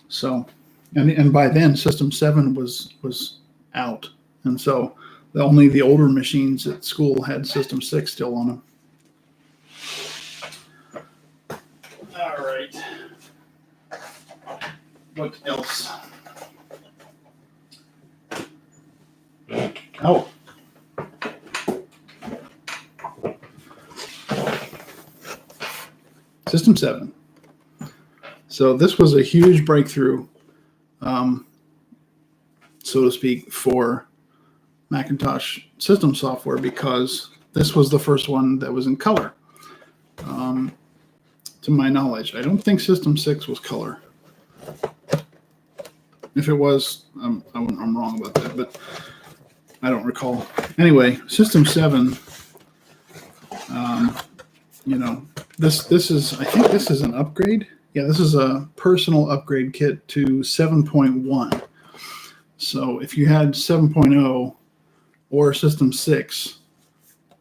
So, and by then System 7 was out, and so only the older machines at school had System 6 still on them. All right. What else? Oh. System 7. So this was a huge breakthrough, so to speak, for Macintosh system software because this was the first one that was in color. To my knowledge, I don't think System 6 was color. If it was, I'm wrong about that, but I don't recall. Anyway, System 7, this is, I think this is an upgrade. Yeah, this is a personal upgrade kit to 7.1. So if you had 7.0 or System 6,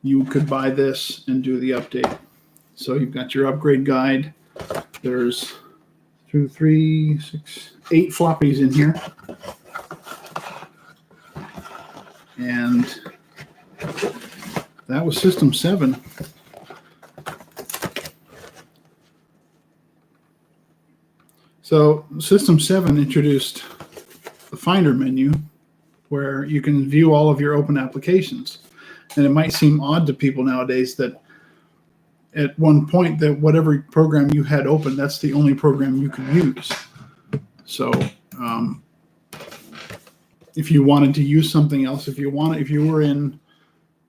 you could buy this and do the update. So you've got your upgrade guide. There's 2, 3, 6, 8 floppies in here. And that was System 7. So System 7 introduced the Finder menu where you can view all of your open applications. And it might seem odd to people nowadays that at one point that whatever program you had open, that's the only program you could use. So if you wanted to use something else, if you were in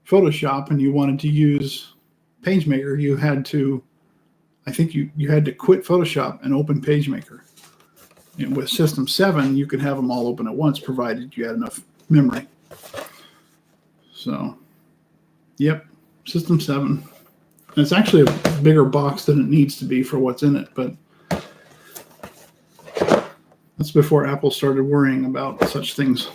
Photoshop and you wanted to use PageMaker, you had to, I think you had to quit Photoshop and open PageMaker. And with System 7, you could have them all open at once, provided you had enough memory. So, yep, System 7. And it's actually a bigger box than it needs to be for what's in it, but that's before Apple started worrying about such things.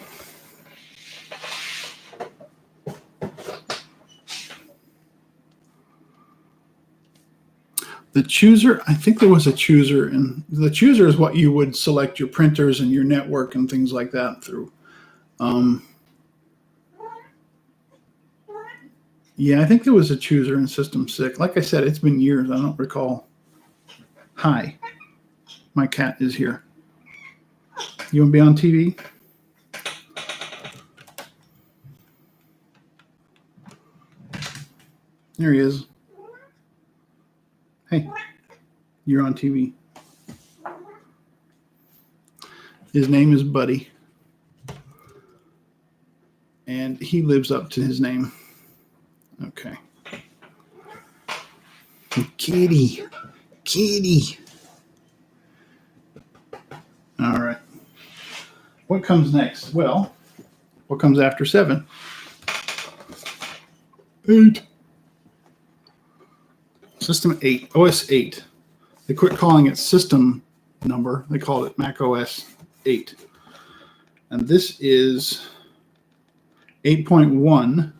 The chooser, I think there was a chooser, and the chooser is what you would select your printers and your network and things like that through. Yeah, I think there was a chooser in System 6. Like I said, it's been years. I don't recall. Hi, my cat is here. You want to be on TV? There he is. Hey, you're on TV. His name is Buddy. And he lives up to his name. Okay. Kitty. Kitty. All right. What comes next? Well, what comes after 7? 8. System 8, OS 8. They quit calling it system number. They called it Mac OS 8. And this is 8.1,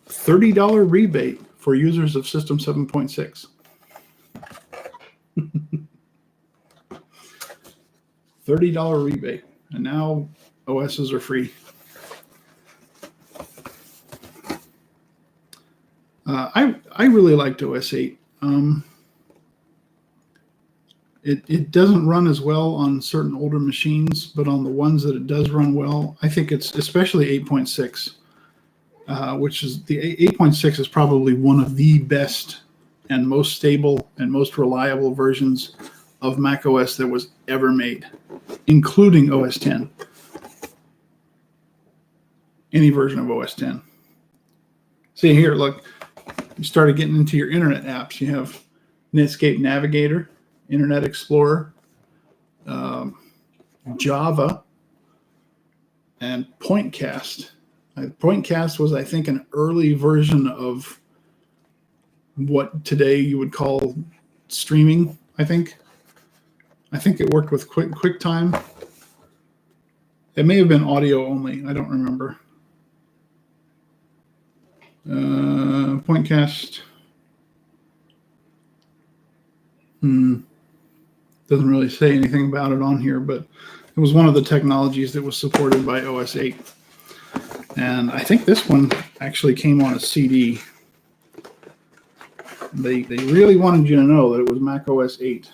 $30 rebate for users of System 7.6. $30 rebate. And now OSs are free. I really liked OS 8. It doesn't run as well on certain older machines, but on the ones that it does run well, I think it's especially 8.6, which is the 8.6 is probably one of the best and most stable and most reliable versions of Mac OS that was ever made, including OS 10. Any version of OS 10. See here, look, you started getting into your internet apps. You have Netscape Navigator, Internet Explorer, Java, and Pointcast. Pointcast was, I think, an early version of what today you would call streaming, I think. I think it worked with QuickTime. It may have been audio only. I don't remember. Pointcast. Doesn't really say anything about it on here, but it was one of the technologies that was supported by OS 8. And I think this one actually came on a CD. They really wanted you to know that it was Mac OS 8.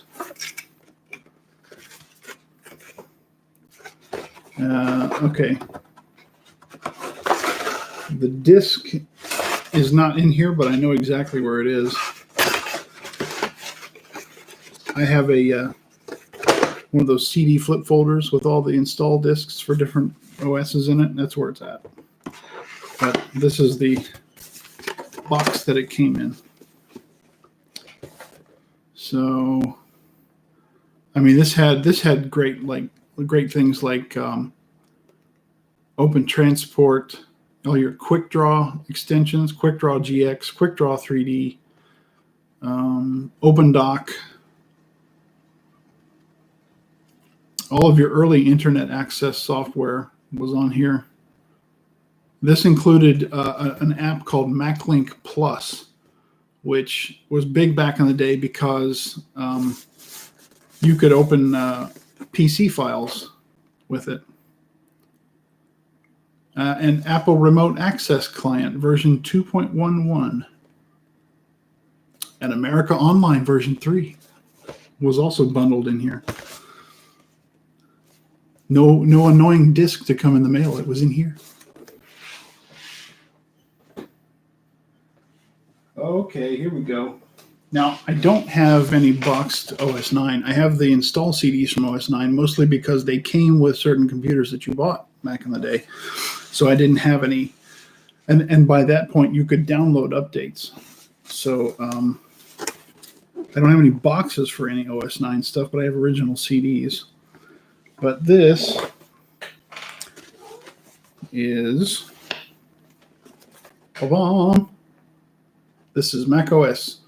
Okay. The disk is not in here, but I know exactly where it is. I have a one of those CD flip folders with all the install disks for different OSs in it. That's where it's at. But this is the box that it came in. So, I mean, this had great things like Open Transport, all your Quick Draw extensions, Quick Draw GX, Quick Draw 3D, Open Dock. All of your early internet access software was on here. This included an app called MacLink Plus, which was big back in the day because you could open PC files with it. And Apple Remote Access Client version 2.11. And America Online version 3 was also bundled in here. No annoying disk to come in the mail. It was in here. Okay, here we go. Now, I don't have any boxed OS 9. I have the install CDs from OS 9, mostly because they came with certain computers that you bought back in the day. So I didn't have any. And by that point, you could download updates. So I don't have any boxes for any OS 9 stuff, but I have original CDs. But this is, this is Mac OS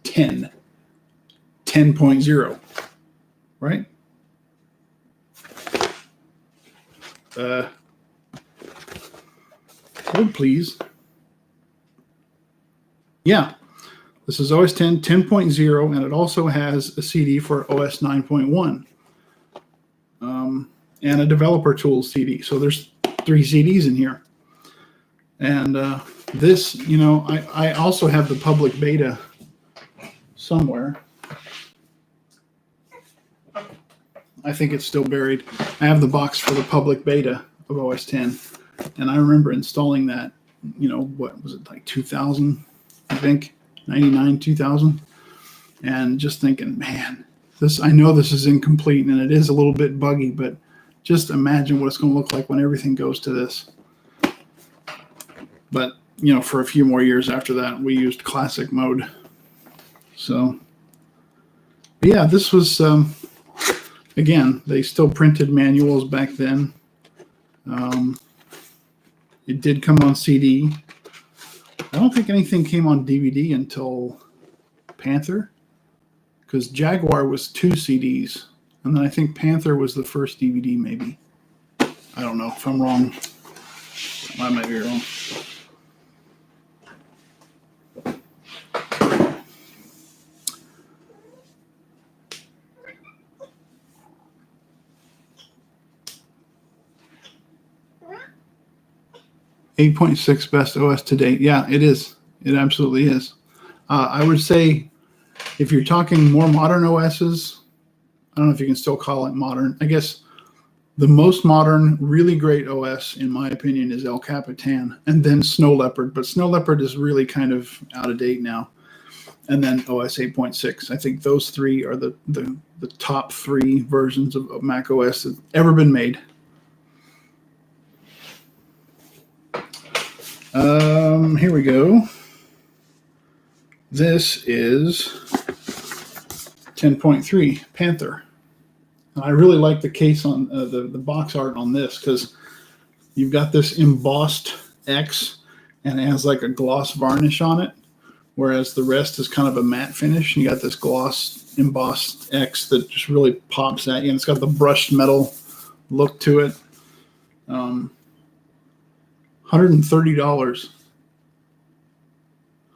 10, 10.0, right? Hold, please. Yeah, this is OS 10, 10.0, and it also has a CD for OS 9.1. And a developer tools CD. So there's 3 CDs in here. And this, you know, I also have the public beta somewhere. I think it's still buried. I have the box for the public beta of OS 10. And I remember installing that, you know, what was it, like 2000, I think, 99, 2000. And just thinking, man, I know this is incomplete and it is a little bit buggy, but just imagine what it's going to look like when everything goes to this. But, you know, for a few more years after that, we used classic mode. So, yeah, this was, again, they still printed manuals back then. It did come on CD. I don't think anything came on DVD until Panther, because Jaguar was 2 CDs. And then I think Panther was the first DVD, maybe. I don't know if I'm wrong. I might be wrong. .6 best OS to date. Yeah, it is. It absolutely is. I would say if you're talking more modern OSs, I don't know if you can still call it modern. I guess the most modern, really great OS, in my opinion, is El Capitan, and then Snow Leopard. But Snow Leopard is really kind of out of date now. and then OS 8.6. I think those three are the top three versions of Mac OS that ever been made. Here we go. This is 10.3 Panther. I really like the case on the box art on this because you've got this embossed X and it has like a gloss varnish on it, whereas the rest is kind of a matte finish. You got this gloss embossed X that just really pops at you, and it's got the brushed metal look to it. $130.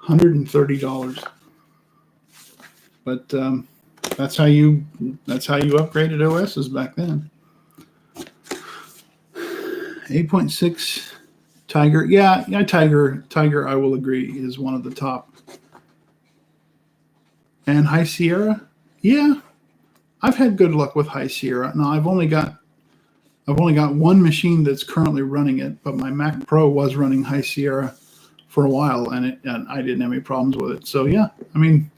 $130. But that's how you upgraded OSs back then. 8.6 Tiger. Yeah, Tiger I will agree is one of the top. And High Sierra? Yeah. I've had good luck with High Sierra. Now I've only got one machine that's currently running it, but my Mac Pro was running High Sierra for a while, and I didn't have any problems with it. So yeah, I mean,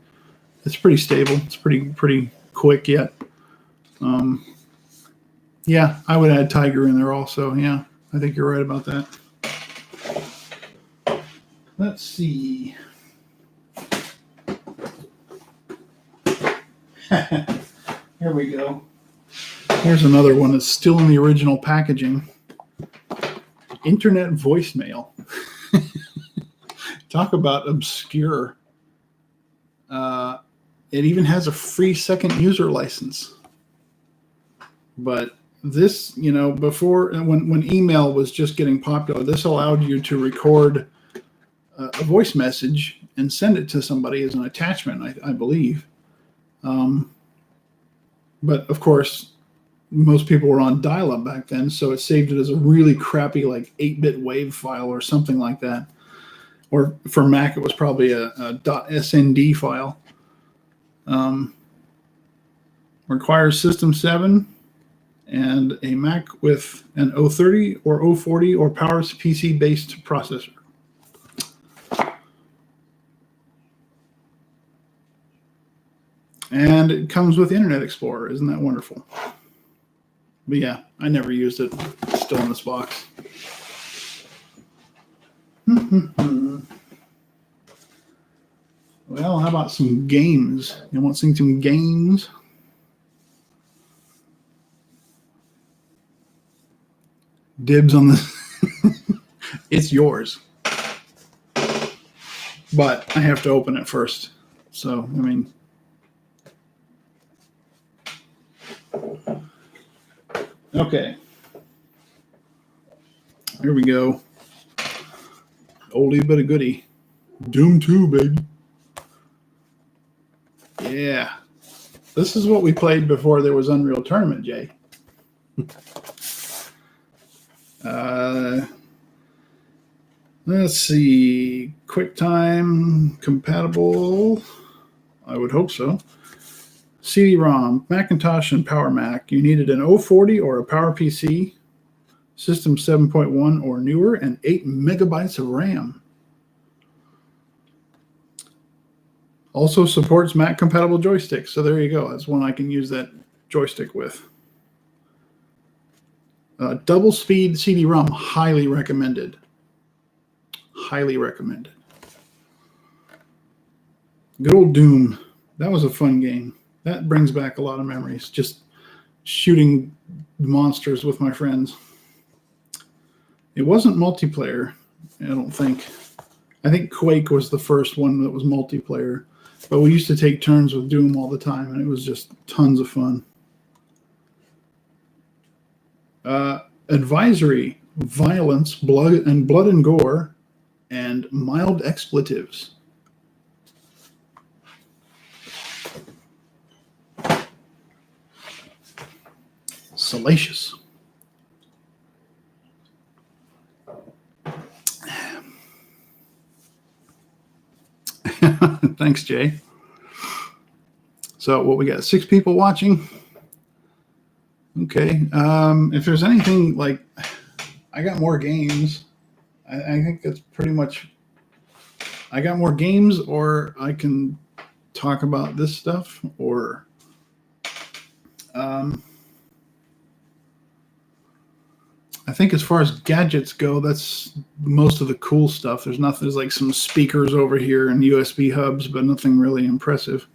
it's pretty stable. It's pretty quick yet. Yeah, I would add Tiger in there also. Yeah, I think you're right about that. Let's see. Here we go. Here's another one that's still in the original packaging. Internet voicemail. Talk about obscure. It even has a free second user license. But this, before, when email was just getting popular, this allowed you to record a voice message and send it to somebody as an attachment, I believe. But of course, most people were on dial-up back then, so it saved it as a really crappy, like 8-bit WAV file or something like that. Or for Mac, it was probably a .snd file. Requires System 7 and a Mac with an 030 or 040 or PowerPC-based processor. And it comes with Internet Explorer. Isn't that wonderful? But yeah, I never used it. It's still in this box. Well, how about some games? You want to sing some games? Dibs on this. It's yours. But I have to open it first. So, I mean... Okay. Here we go. Oldie but a goodie. Doom 2, baby. Yeah. This is what we played before there was Unreal Tournament, Jay. Let's see. QuickTime compatible. I would hope so. CD-ROM, Macintosh and Power Mac. You needed an 040 or a PowerPC, System 7.1 or newer, and 8 megabytes of RAM. Also supports Mac-compatible joysticks. So there you go. That's one I can use that joystick with. Double-speed CD-ROM, highly recommended. Highly recommended. Good old Doom. That was a fun game. That brings back a lot of memories. Just shooting monsters with my friends. It wasn't multiplayer, I don't think. I think Quake was the first one that was multiplayer. But we used to take turns with Doom all the time, and it was just tons of fun. Advisory, violence, blood and gore, and mild expletives. Salacious. Thanks, Jay. So what we got? 6 people watching. Okay. If there's anything like, I got more games. I think that's pretty much. I got more games, or I can talk about this stuff, or I think as far as gadgets go, that's most of the cool stuff. There's nothing. There's like some speakers over here and USB hubs, but nothing really impressive.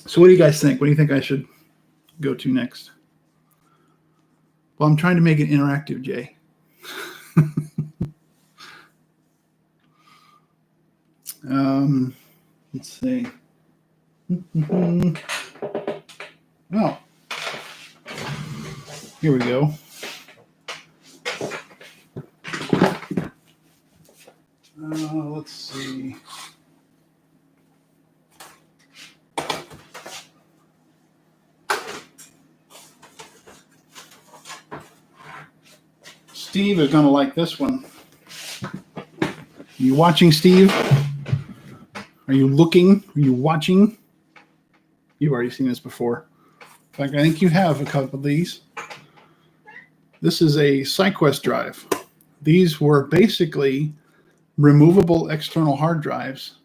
So what do you guys think? What do you think I should go to next? Well, I'm trying to make it interactive, Jay. Let's see. Oh, here we go. Let's see. Steve is going to like this one. Are you watching, Steve? Are you looking? Are you watching? You've already seen this before. In fact, I think you have a couple of these. This is a SideQuest drive. These were basically removable external hard drives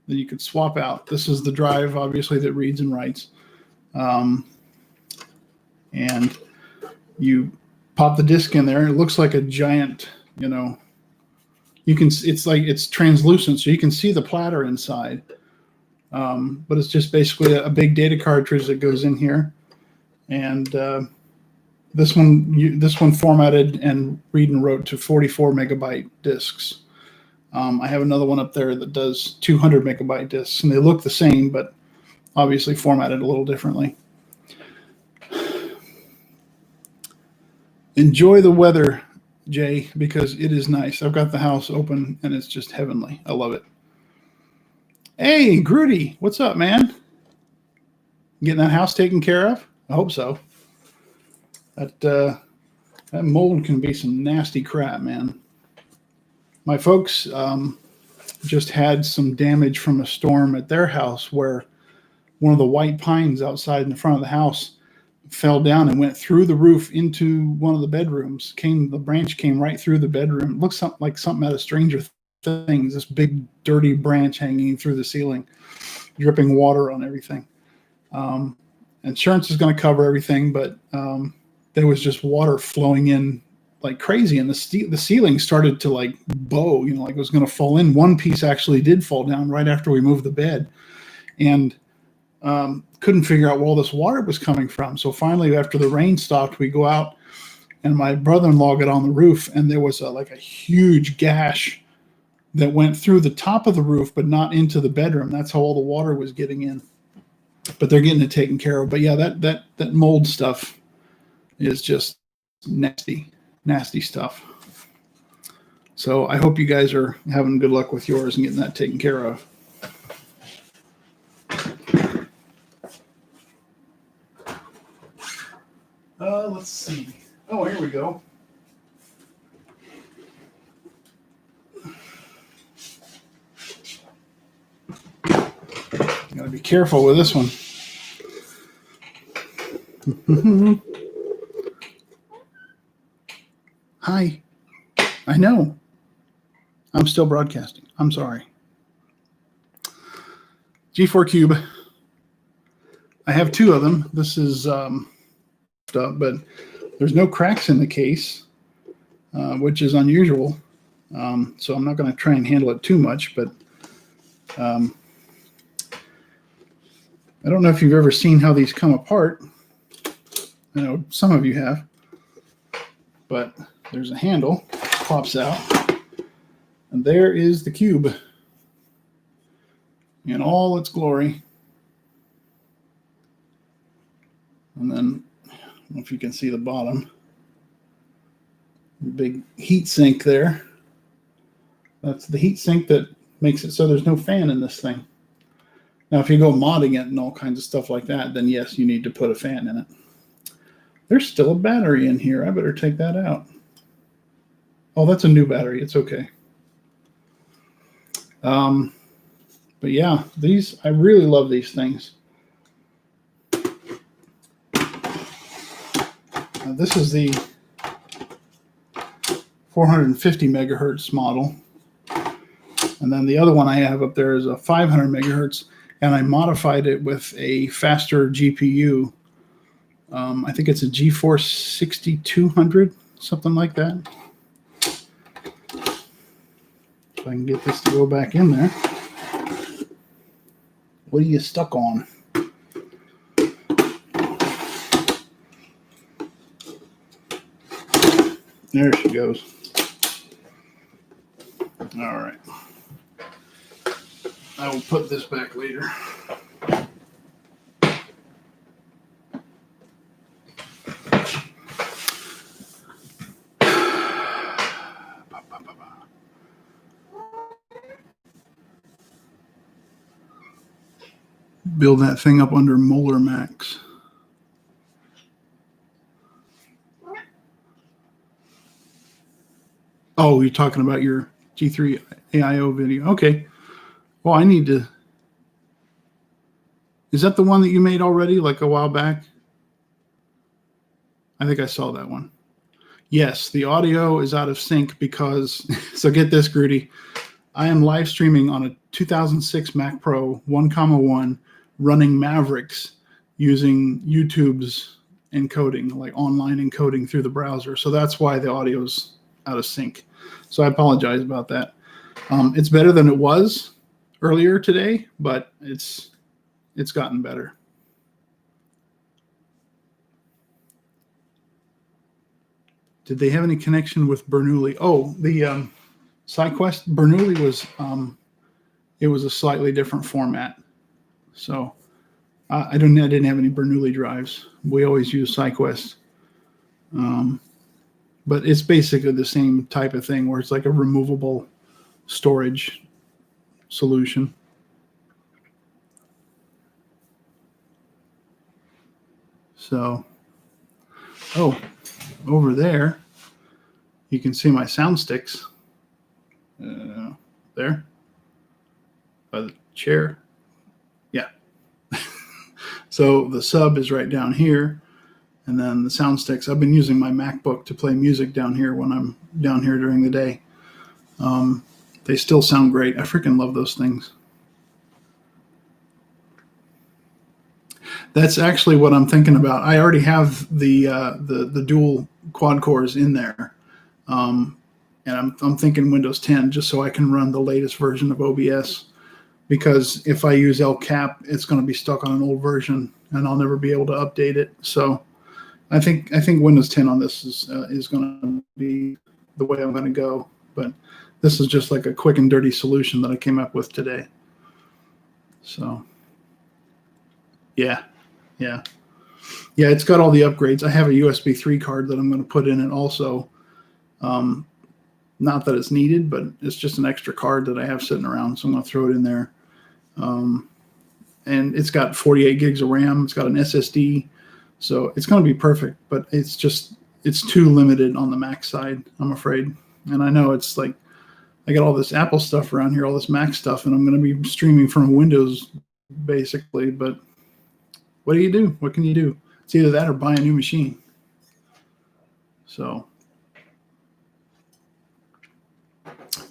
that you could swap out. This is the drive, obviously, that reads and writes. And you pop the disk in there. It looks like a giant, it's translucent, so you can see the platter inside. But it's just basically a big data cartridge that goes in here. And this one formatted and read and wrote to 44 megabyte disks. I have another one up there that does 200 megabyte disks, and they look the same, but obviously formatted a little differently. Enjoy the weather, Jay, because it is nice. I've got the house open, and it's just heavenly. I love it. Hey, Grudy, what's up, man? Getting that house taken care of? I hope so. That mold can be some nasty crap, man. My folks just had some damage from a storm at their house where one of the white pines outside in the front of the house fell down and went through the roof into one of the bedrooms. The branch came right through the bedroom. It looks like something out of Stranger Things. This big dirty branch hanging through the ceiling, dripping water on everything. Insurance is going to cover everything, but there was just water flowing in like crazy, and the ceiling started to like bow, like it was going to fall in. One piece actually did fall down right after we moved the bed, and couldn't figure out where all this water was coming from. So finally, after the rain stopped, we go out, and my brother-in-law got on the roof, and there was a huge gash that went through the top of the roof, but not into the bedroom. That's how all the water was getting in. But they're getting it taken care of. But yeah, that mold stuff is just nasty stuff. So I hope you guys are having good luck with yours and getting that taken care of. Let's see. Oh, here we go. Gotta be careful with this one. Hi. I know. I'm still broadcasting. I'm sorry. G4 Cube. I have two of them. This is but there's no cracks in the case, which is unusual. So I'm not going to try and handle it too much, but I don't know if you've ever seen how these come apart. I know some of you have, but there's a handle, pops out, and there is the cube in all its glory. And then, I don't know if you can see the bottom, big heat sink there. That's the heat sink that makes it so there's no fan in this thing. Now, if you go modding it and all kinds of stuff like that, then yes, you need to put a fan in it. There's still a battery in here. I better take that out. Oh, that's a new battery. It's okay. But yeah, I really love these things. This is the 450 megahertz model. And then the other one I have up there is a 500 megahertz, and I modified it with a faster GPU. I think it's a GeForce 6200, something like that. If I can get this to go back in there. What are you stuck on? There she goes. All right. I will put this back later. Build that thing up under molar max. Oh, you're talking about your G3 AIO video. Okay. Well, I need to. Is that the one that you made already, like a while back? I think I saw that one. Yes, the audio is out of sync because, so get this, Grudy. I am live streaming on a 2006 Mac Pro 1,1 running Mavericks using YouTube's encoding, like online encoding through the browser. So that's why the audio's out of sync. So I apologize about that. It's better than it was earlier today, but it's gotten better. Did they have any connection with Bernoulli? Oh, the SideQuest Bernoulli was it was a slightly different format. So I didn't have any Bernoulli drives. We always use SideQuest. But it's basically the same type of thing where it's like a removable storage solution. So, oh, over there, you can see my sound sticks. There, by the chair. Yeah. So the sub is right down here. And then the sound sticks. I've been using my MacBook to play music down here when I'm down here during the day. They still sound great. I freaking love those things. That's actually what I'm thinking about. I already have the dual quad cores in there, and I'm thinking Windows 10 just so I can run the latest version of OBS. Because if I use El Cap, it's going to be stuck on an old version, and I'll never be able to update it. So I think Windows 10 on this is going to be the way I'm going to go. But this is just like a quick and dirty solution that I came up with today. So yeah, it's got all the upgrades. I have a USB 3 card that I'm going to put in it also. Not that it's needed, but it's just an extra card that I have sitting around, so I'm going to throw it in there. And it's got 48 gigs of RAM. It's got an SSD. So it's going to be perfect, but it's too limited on the Mac side, I'm afraid. And I know it's like I got all this Apple stuff around here, all this Mac stuff, and I'm going to be streaming from Windows basically. But what do you do? What can you do? It's either that or buy a new machine. So,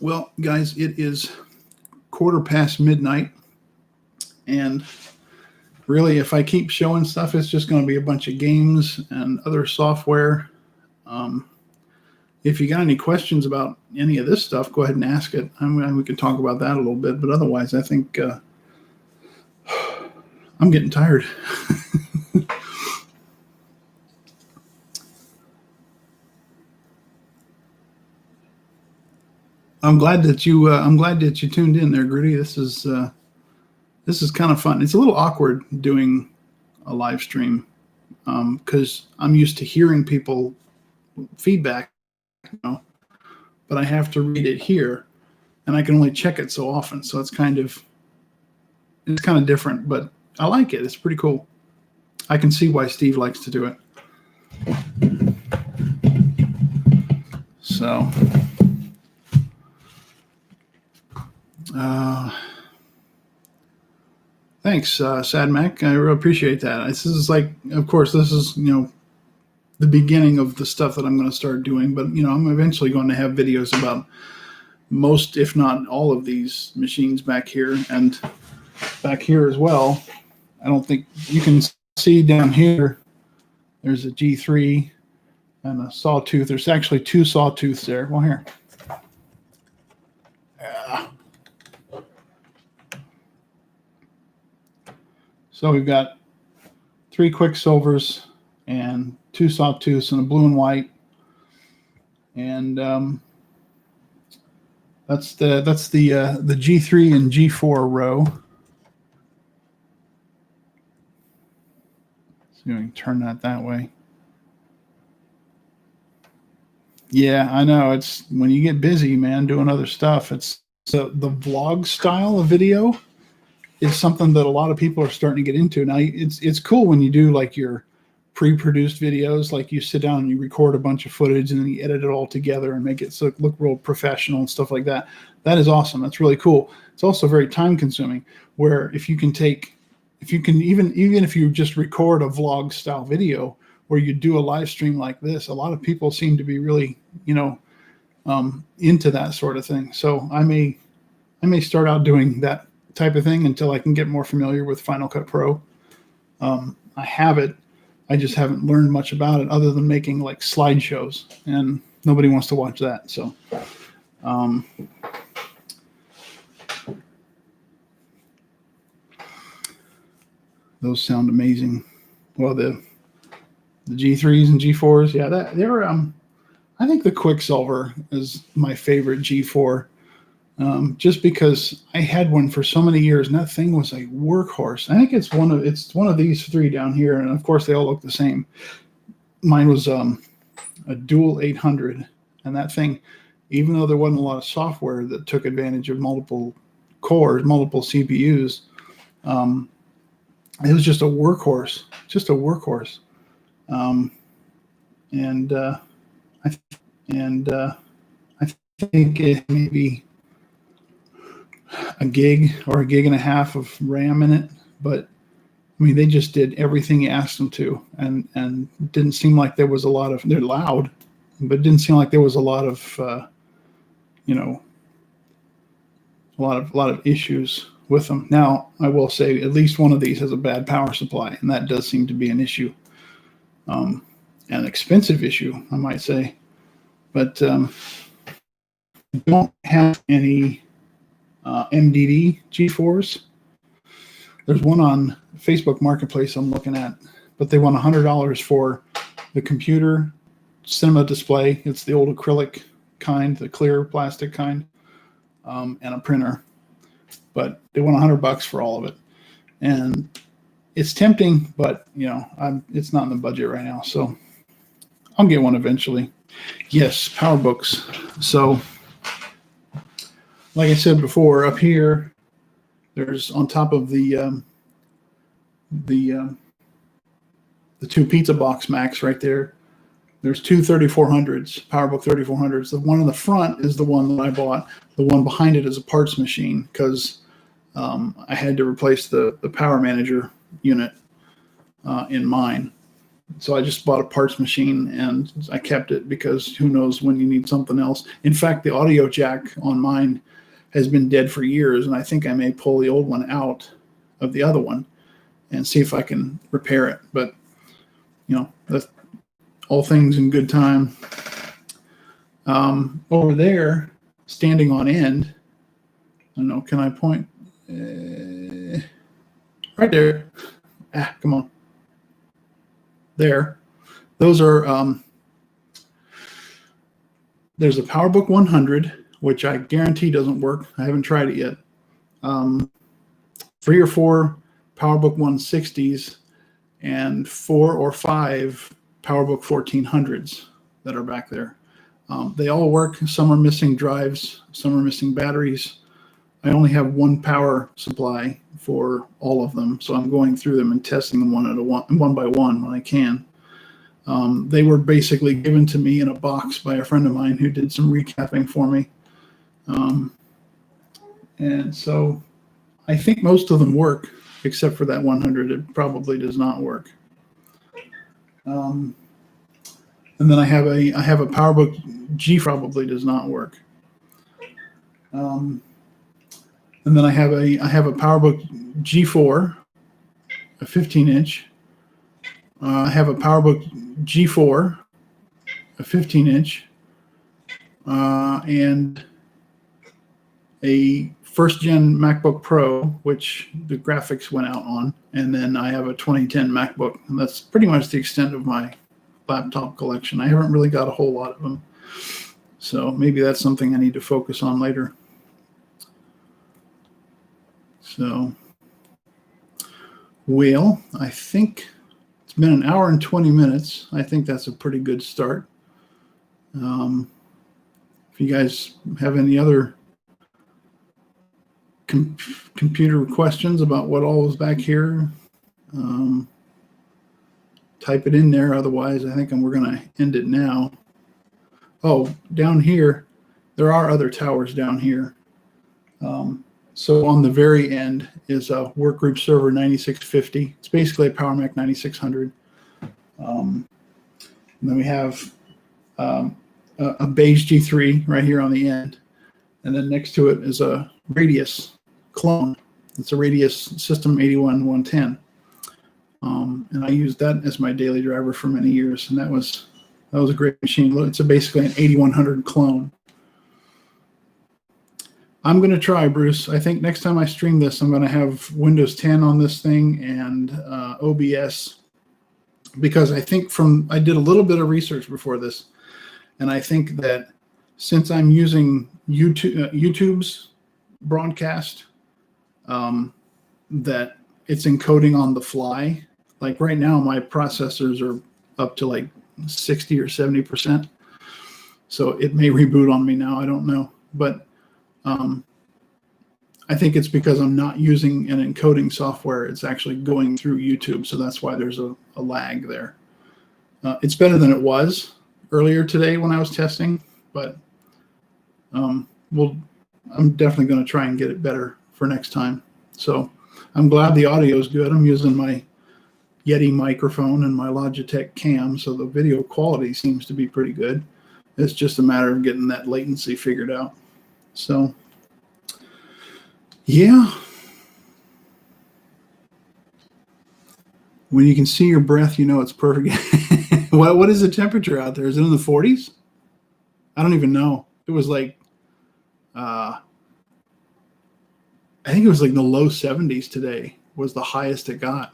well, guys, it is 1:15 midnight, and really, if I keep showing stuff, it's just going to be a bunch of games and other software. If you got any questions about any of this stuff, go ahead and ask it. I mean, we can talk about that a little bit, but otherwise, I think I'm getting tired. I'm glad that you tuned in there, Gritty. This is kind of fun. It's a little awkward doing a live stream because I'm used to hearing people feedback, but I have to read it here, and I can only check it so often. So it's kind of different, but I like it. It's pretty cool. I can see why Steve likes to do it. So, thanks, Sad Mac. I really appreciate that. This is like, of course, this is, the beginning of the stuff that I'm going to start doing, but, I'm eventually going to have videos about most, if not all of these machines back here and back here as well. I don't think you can see down here. There's a G3 and a sawtooth. There's actually two sawtooths there. Well, here. Yeah. So we've got 3 Quicksilvers and 2 sawtooths and a blue and white. And that's the G3 and G4 row. So we can turn that way. Yeah, I know. It's when you get busy, man, doing other stuff. It's the vlog style of video is something that a lot of people are starting to get into. Now, it's cool when you do like your pre-produced videos, like you sit down and you record a bunch of footage and then you edit it all together and make it look real professional and stuff like that. That is awesome. That's really cool. It's also very time consuming, where if you can even if you just record a vlog style video where you do a live stream like this, a lot of people seem to be really, into that sort of thing. So I may start out doing that type of thing until I can get more familiar with Final Cut Pro. I have it. I just haven't learned much about it other than making like slideshows, and nobody wants to watch that. So, those sound amazing. Well, the G3s and G4s, yeah, they're I think the Quicksilver is my favorite G4. Just because I had one for so many years, and that thing was a workhorse. I think it's one of these 3 down here, and of course they all look the same. Mine was a dual 800, and that thing, even though there wasn't a lot of software that took advantage of multiple cores, multiple CPUs, it was just a workhorse, I think it maybe a gig or a gig and a half of RAM in it, but I mean, they just did everything you asked them to, and didn't seem like there was a lot of, they're loud, but it didn't seem like there was a lot of, a lot of issues with them. Now, I will say at least one of these has a bad power supply, and that does seem to be an issue, an expensive issue, I might say, but I don't have any MDD G4s. There's one on Facebook Marketplace I'm looking at, but they want $100 for the computer cinema display. It's the old acrylic kind, the clear plastic kind, and a printer. But they want $100 for all of it, and it's tempting, but it's not in the budget right now, so I'll get one eventually. Yes, PowerBooks. So, like I said before, up here, there's on top of the 2 Pizza Box Macs right there. There's 2 3400s, PowerBook 3400s. The one in the front is the one that I bought. The one behind it is a parts machine because I had to replace the Power Manager unit in mine. So I just bought a parts machine and I kept it because who knows when you need something else. In fact, the audio jack on mine has been dead for years, and I think I may pull the old one out of the other one and see if I can repair it. But, that's all things in good time. Over there, standing on end, I don't know, can I point? Right there. Come on. There. Those are, there's a PowerBook 100, which I guarantee doesn't work. I haven't tried it yet. 3 or 4 PowerBook 160s and 4 or 5 PowerBook 1400s that are back there. They all work. Some are missing drives. Some are missing batteries. I only have one power supply for all of them, so I'm going through them and testing them one by one when I can. They were basically given to me in a box by a friend of mine who did some recapping for me. And so I think most of them work, except for that 100. It probably does not work. And then I have a PowerBook G probably does not work. And then I have a PowerBook G4, a 15-inch. I have a PowerBook G4, a 15-inch, and a first-gen MacBook Pro, which the graphics went out on, and then I have a 2010 MacBook, and that's pretty much the extent of my laptop collection. I haven't really got a whole lot of them, so maybe that's something I need to focus on later. So, well, I think it's been an hour and 20 minutes. I think that's a pretty good start. If you guys have any other computer questions about what all is back here, type it in there. Otherwise, I think we're going to end it now. Oh, down here, there are other towers down here. So on the very end is a Workgroup Server 9650. It's basically a PowerMac 9600. And then we have a beige G3 right here on the end. And then next to it is a Radius clone. It's a Radius System 81110. And I used that as my daily driver for many years. And that was a great machine. It's basically an 8100 clone. I'm going to try, Bruce. I think next time I stream this, I'm going to have Windows 10 on this thing and OBS, because I think I did a little bit of research before this, and I think that since I'm using YouTube's broadcast, that it's encoding on the fly. Like right now, my processors are up to like 60 or 70%. So it may reboot on me now. I don't know. But I think it's because I'm not using an encoding software. It's actually going through YouTube. So that's why there's a lag there. It's better than it was earlier today when I was testing, but I'm definitely going to try and get it better for next time. So I'm glad the audio is good. I'm using my Yeti microphone and my Logitech cam, so the video quality seems to be pretty good. It's just a matter of getting that latency figured out. So, yeah. When you can see your breath, you know it's perfect. What is the temperature out there? Is it in the 40s? I don't even know. It was like, I think it was like the low 70s today was the highest it got.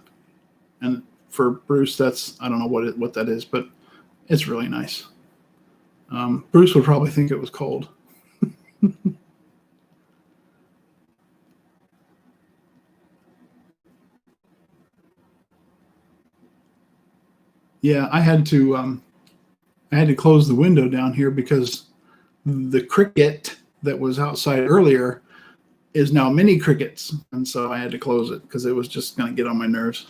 And for Bruce, that's, I don't know what that is, but it's really nice. Bruce would probably think it was cold. Yeah, I had to close the window down here because the cricket that was outside earlier is now mini crickets, and so I had to close it because it was just going to get on my nerves.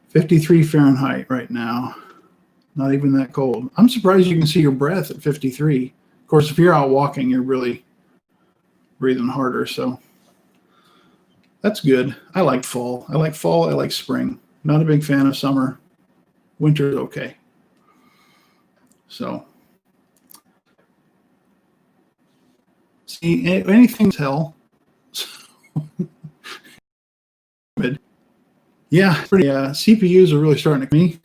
53 Fahrenheit right now. Not even that cold. I'm surprised you can see your breath at 53. Of course, if you're out walking, you're really breathing harder, so that's good. I like fall. I like spring. Not a big fan of summer. Winter's okay. So, see, anything's hell. Yeah, pretty. CPUs are really starting to me.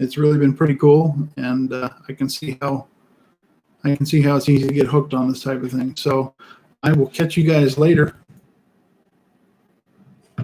It's really been pretty cool, and I can see how it's easy to get hooked on this type of thing. So, I will catch you guys later.